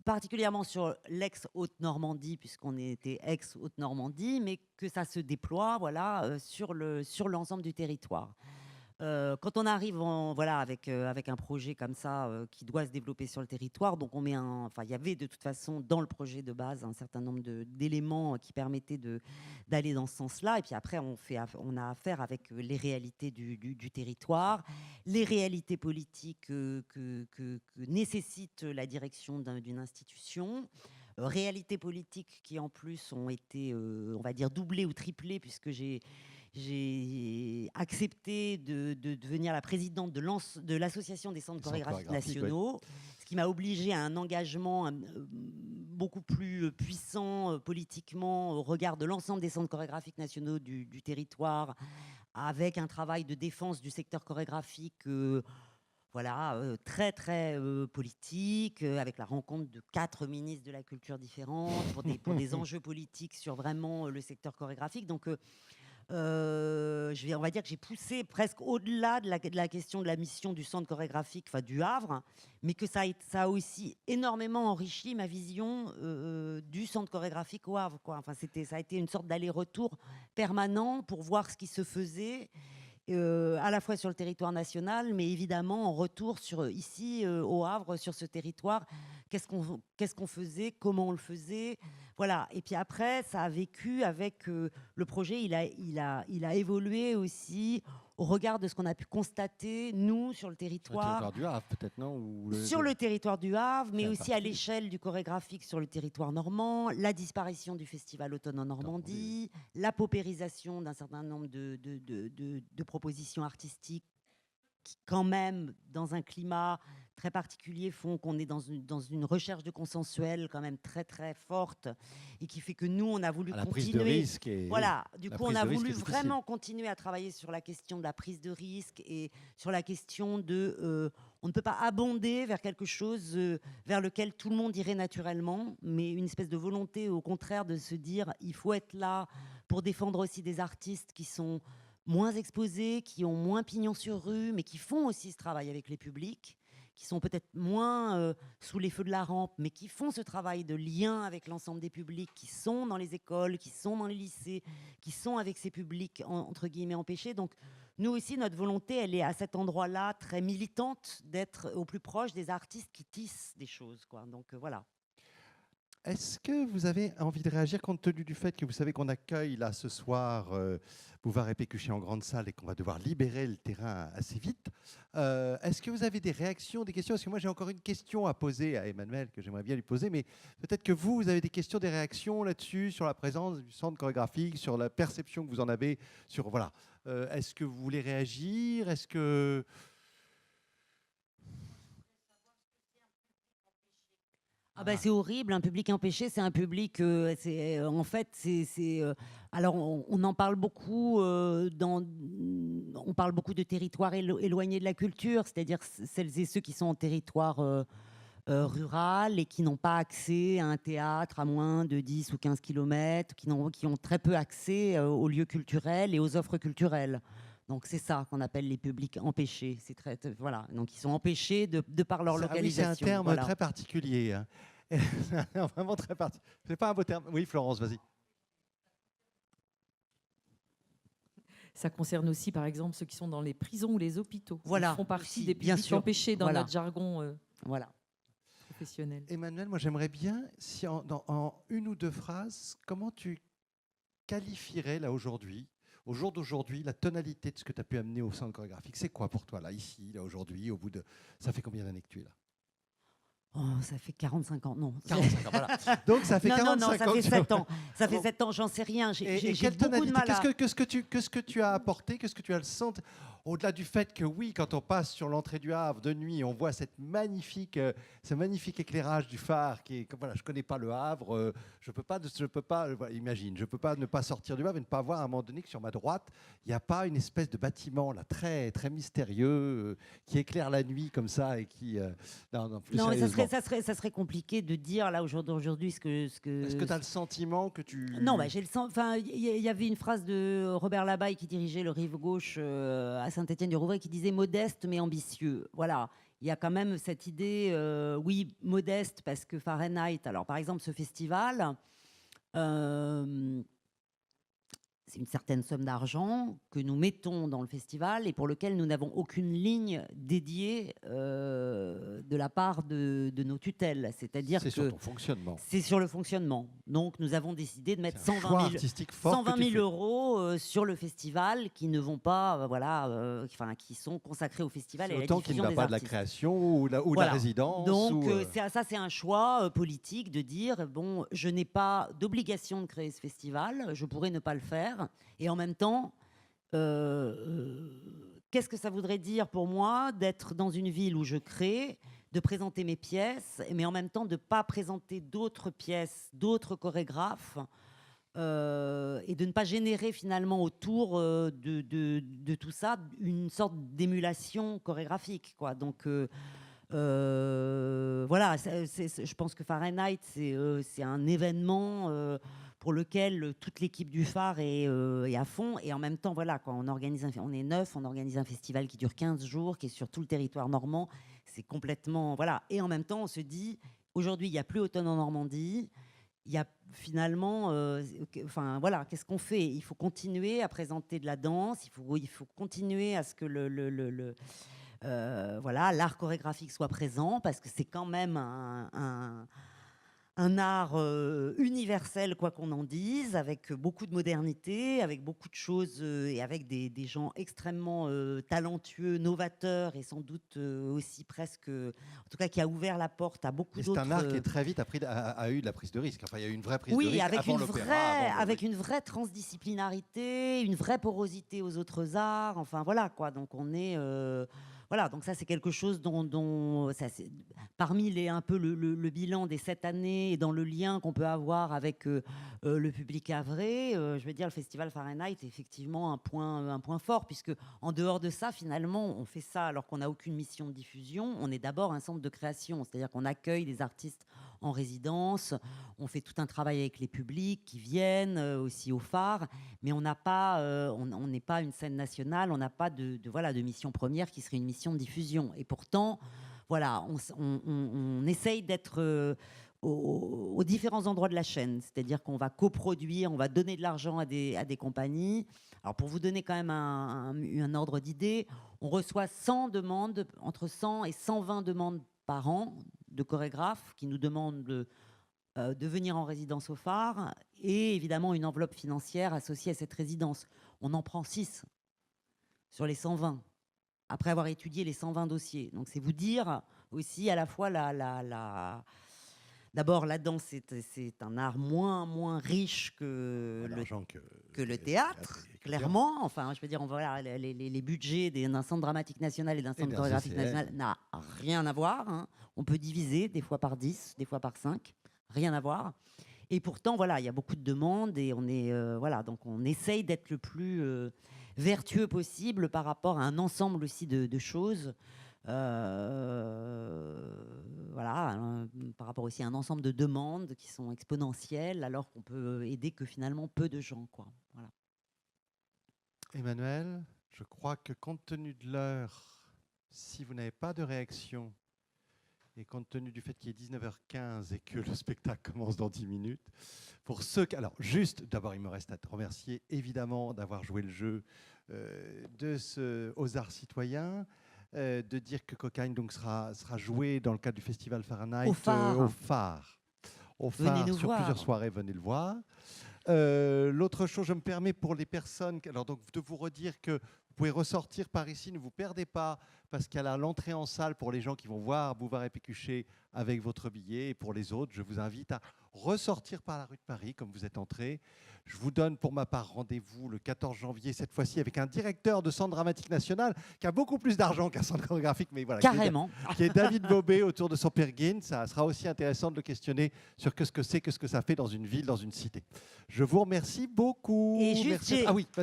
particulièrement sur l'ex-Haute-Normandie, puisqu'on était ex-Haute-Normandie, mais que ça se déploie sur l'ensemble du territoire. Quand on arrive avec un projet comme ça qui doit se développer sur le territoire, donc il y avait de toute façon dans le projet de base un certain nombre d'éléments qui permettaient d'aller dans ce sens-là. Et puis après, on a affaire avec les réalités du territoire, les réalités politiques que nécessite la direction d'une institution. Réalités politiques qui en plus ont été, on va dire, doublées ou triplées, puisque j'ai accepté de devenir la présidente de l'association des centres chorégraphiques nationaux, ce qui m'a obligée à un engagement beaucoup plus puissant politiquement au regard de l'ensemble des centres chorégraphiques nationaux du territoire, avec un travail de défense du secteur chorégraphique très très politique, avec la rencontre de 4 ministres de la culture différents pour des enjeux politiques sur vraiment le secteur chorégraphique. Donc on va dire que j'ai poussé presque au-delà de la question de la mission du centre chorégraphique, enfin du Havre, mais que ça a aussi énormément enrichi ma vision du centre chorégraphique au Havre, quoi. Enfin, ça a été une sorte d'aller-retour permanent pour voir ce qui se faisait. À la fois sur le territoire national, mais évidemment en retour ici au Havre, sur ce territoire, qu'est-ce qu'on faisait, comment on le faisait, voilà. Et puis après, ça a vécu avec le projet, il a évolué aussi au regard de ce qu'on a pu constater, nous, sur le territoire. Sur le territoire du Havre, peut-être, non? Sur le territoire du Havre, mais aussi à l'échelle du chorégraphique sur le territoire normand, la disparition du Festival Automne en Normandie, la paupérisation d'un certain nombre de propositions artistiques qui, quand même, dans un climat très particulier, font qu'on est dans une recherche de consensuel quand même très, très forte et qui fait que nous, on a voulu la prise continuer. de risque Voilà, du coup, on a voulu vraiment continuer à travailler sur la question de la prise de risque et sur la question de... on ne peut pas abonder vers quelque chose vers lequel tout le monde irait naturellement, mais une espèce de volonté, au contraire, de se dire il faut être là pour défendre aussi des artistes qui sont moins exposés, qui ont moins pignon sur rue, mais qui font aussi ce travail avec les publics, qui sont peut-être moins sous les feux de la rampe, mais qui font ce travail de lien avec l'ensemble des publics, qui sont dans les écoles, qui sont dans les lycées, qui sont avec ces publics, entre guillemets, empêchés. Donc, nous aussi, notre volonté, elle est à cet endroit-là, très militante, d'être au plus proche des artistes qui tissent des choses, quoi. Donc, voilà. Est-ce que vous avez envie de réagir compte tenu du fait que vous savez qu'on accueille là ce soir Bouvard et Pécuchet en grande salle et qu'on va devoir libérer le terrain assez vite? Est-ce que vous avez des réactions, des questions? Parce que moi j'ai encore une question à poser à Emmanuel que j'aimerais bien lui poser, mais peut-être que vous avez des questions, des réactions là-dessus, sur la présence du centre chorégraphique, sur la perception que vous en avez, sur voilà. Est-ce que vous voulez réagir? Est-ce que... Ah bah c'est horrible, un public empêché, c'est un public, en fait, alors on en parle beaucoup, on parle beaucoup de territoires éloignés de la culture, c'est-à-dire celles et ceux qui sont en territoire rural et qui n'ont pas accès à un théâtre à moins de 10 ou 15 kilomètres, qui ont très peu accès aux lieux culturels et aux offres culturelles. Donc c'est ça qu'on appelle les publics empêchés. Voilà. Donc ils sont empêchés de par leur localisation. Oui, c'est un terme voilà. très particulier. Hein. Vraiment très particulier. C'est pas un beau terme. Oui, Florence, vas-y. Ça concerne aussi, par exemple, ceux qui sont dans les prisons ou les hôpitaux. Voilà. Ils font partie aussi, des publics empêchés dans voilà. notre jargon voilà. professionnel. Emmanuel, moi j'aimerais bien, si en une ou deux phrases, comment tu qualifierais là aujourd'hui, au jour d'aujourd'hui, la tonalité de ce que tu as pu amener au centre chorégraphique? C'est quoi pour toi, là, ici, là, aujourd'hui, au bout de... Ça fait combien d'années que tu es là? Oh, ça fait 45 ans, non. 45 ans, voilà. Donc ça fait 45 ans. Ça fait 7 ans. Ça fait 7 ans, j'en sais rien. J'ai beaucoup de mal à... Qu'est-ce que tu as apporté? Qu'est-ce que tu as le sentiment? Au-delà du fait que oui, quand on passe sur l'entrée du Havre de nuit, on voit ce magnifique éclairage du phare qui est, voilà, je connais pas le Havre, je peux pas, imagine, je peux pas ne pas sortir du Havre et ne pas voir à un moment donné que sur ma droite, il n'y a pas une espèce de bâtiment là très très mystérieux qui éclaire la nuit comme ça et qui non, mais ça serait compliqué de dire là aujourd'hui ce que... Est-ce que tu as le sentiment que tu... Non, bah, j'ai le sens. Enfin, il y avait une phrase de Robert Labaille qui dirigeait le Rive Gauche à Saint-Étienne-du-Rouvray qui disait modeste mais ambitieux. Voilà. Il y a quand même cette idée, oui, modeste parce que Fahrenheit. Alors, par exemple, ce festival. C'est une certaine somme d'argent que nous mettons dans le festival et pour lequel nous n'avons aucune ligne dédiée de la part de nos tutelles. C'est-à-dire que c'est sur ton fonctionnement. C'est sur le fonctionnement. Donc nous avons décidé de mettre 120 000 euros sur le festival qui ne vont pas, qui sont consacrés au festival et à la diffusion des artistes. Autant qu'il n'a pas de la création ou la résidence. Donc ça c'est un choix politique de dire bon, je n'ai pas d'obligation de créer ce festival, je pourrais ne pas le faire. Et en même temps, qu'est-ce que ça voudrait dire pour moi d'être dans une ville où je crée, de présenter mes pièces, mais en même temps de ne pas présenter d'autres pièces, d'autres chorégraphes, et de ne pas générer finalement autour de tout ça une sorte d'émulation chorégraphique, quoi. Donc voilà, je pense que Fahrenheit, c'est un événement pour lequel toute l'équipe du phare est à fond. Et en même temps, voilà, quand on est 9, on organise un festival qui dure 15 jours, qui est sur tout le territoire normand. C'est complètement... Voilà. Et en même temps, on se dit, aujourd'hui, il n'y a plus Automne en Normandie. Il y a finalement... enfin, voilà, qu'est-ce qu'on fait? Il faut continuer à présenter de la danse. Il faut continuer à ce que voilà, l'art chorégraphique soit présent, parce que c'est quand même un art universel, quoi qu'on en dise, avec beaucoup de modernité, avec beaucoup de choses et avec des gens extrêmement talentueux, novateurs et sans doute aussi presque, en tout cas qui a ouvert la porte à beaucoup d'autres. C'est un art qui est très vite a eu de la prise de risque. Enfin, il y a eu une vraie prise de risque avec avant l'opéra. avec une vraie transdisciplinarité, une vraie porosité aux autres arts. Enfin voilà quoi. Donc on est voilà, donc ça c'est quelque chose dont ça, parmi un peu le bilan des 7 années et dans le lien qu'on peut avoir avec le public havrais, je veux dire le festival Fahrenheit est effectivement un point fort, puisque en dehors de ça, finalement, on fait ça alors qu'on n'a aucune mission de diffusion. On est d'abord un centre de création, c'est-à-dire qu'on accueille des artistes en résidence, on fait tout un travail avec les publics qui viennent aussi au phare, mais on n'a pas, on n'est pas une scène nationale, on n'a pas de mission première qui serait une mission de diffusion. Et pourtant, voilà, on essaye d'être aux différents endroits de la chaîne, c'est-à-dire qu'on va coproduire, on va donner de l'argent à des compagnies. Alors pour vous donner quand même un ordre d'idée, on reçoit 100 demandes, entre 100 et 120 demandes par an de chorégraphes qui nous demandent de venir en résidence au phare, et évidemment une enveloppe financière associée à cette résidence. On en prend 6 sur les 120, après avoir étudié les 120 dossiers. Donc c'est vous dire aussi à la fois d'abord, la danse, c'est un art moins riche que le théâtre, clairement. Enfin, je veux dire, voilà, les budgets d'un centre dramatique national et d'un centre chorégraphique national n'a rien à voir. Hein. On peut diviser, des fois par 10, des fois par 5. Rien à voir. Et pourtant, voilà, il y a beaucoup de demandes et on est, voilà, donc on essaye d'être le plus vertueux possible par rapport à un ensemble aussi de choses. Voilà, par rapport aussi à un ensemble de demandes qui sont exponentielles, alors qu'on peut aider que finalement peu de gens, quoi. Voilà. Emmanuel, je crois que compte tenu de l'heure, si vous n'avez pas de réaction, et compte tenu du fait qu'il est 19h15 et que le spectacle commence dans 10 minutes, pour ceux qui... Alors, juste, d'abord, il me reste à te remercier, évidemment, d'avoir joué le jeu aux arts citoyens, de dire que Cocagne donc, sera joué dans le cadre du festival Fahrenheit au phare. Sur plusieurs soirées, venez le voir. L'autre chose, je me permets pour les personnes, alors donc de vous redire que vous pouvez ressortir par ici, ne vous perdez pas, parce qu'il y a l'entrée en salle pour les gens qui vont voir Bouvard et Pécuchet avec votre billet, et pour les autres, je vous invite à ressortir par la rue de Paris comme vous êtes entrés. Je vous donne pour ma part rendez-vous le 14 janvier, cette fois-ci avec un directeur de Centre dramatique national qui a beaucoup plus d'argent qu'un centre chorégraphique, mais voilà, carrément, qui est David Bobet autour de son Perguin. Ça sera aussi intéressant de le questionner sur qu'est-ce que ça fait dans une ville, dans une cité. Je vous remercie beaucoup. Et juste,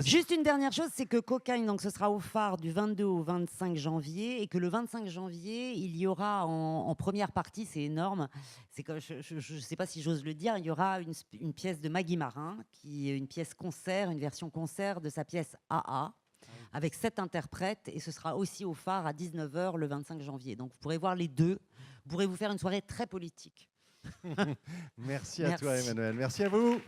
juste une dernière chose, c'est que Cocagne, donc ce sera au phare du 22 au 25 janvier, et que le 25 janvier, il y aura en première partie, c'est énorme, c'est que je ne sais pas si j'ose le dire, il y aura une pièce de Maggie Marin, qui est une pièce concert, une version concert de sa pièce AA, avec 7 interprètes, et ce sera aussi au phare à 19h le 25 janvier. Donc vous pourrez voir les deux, vous pourrez vous faire une soirée très politique. Merci à toi Emmanuel, merci à vous.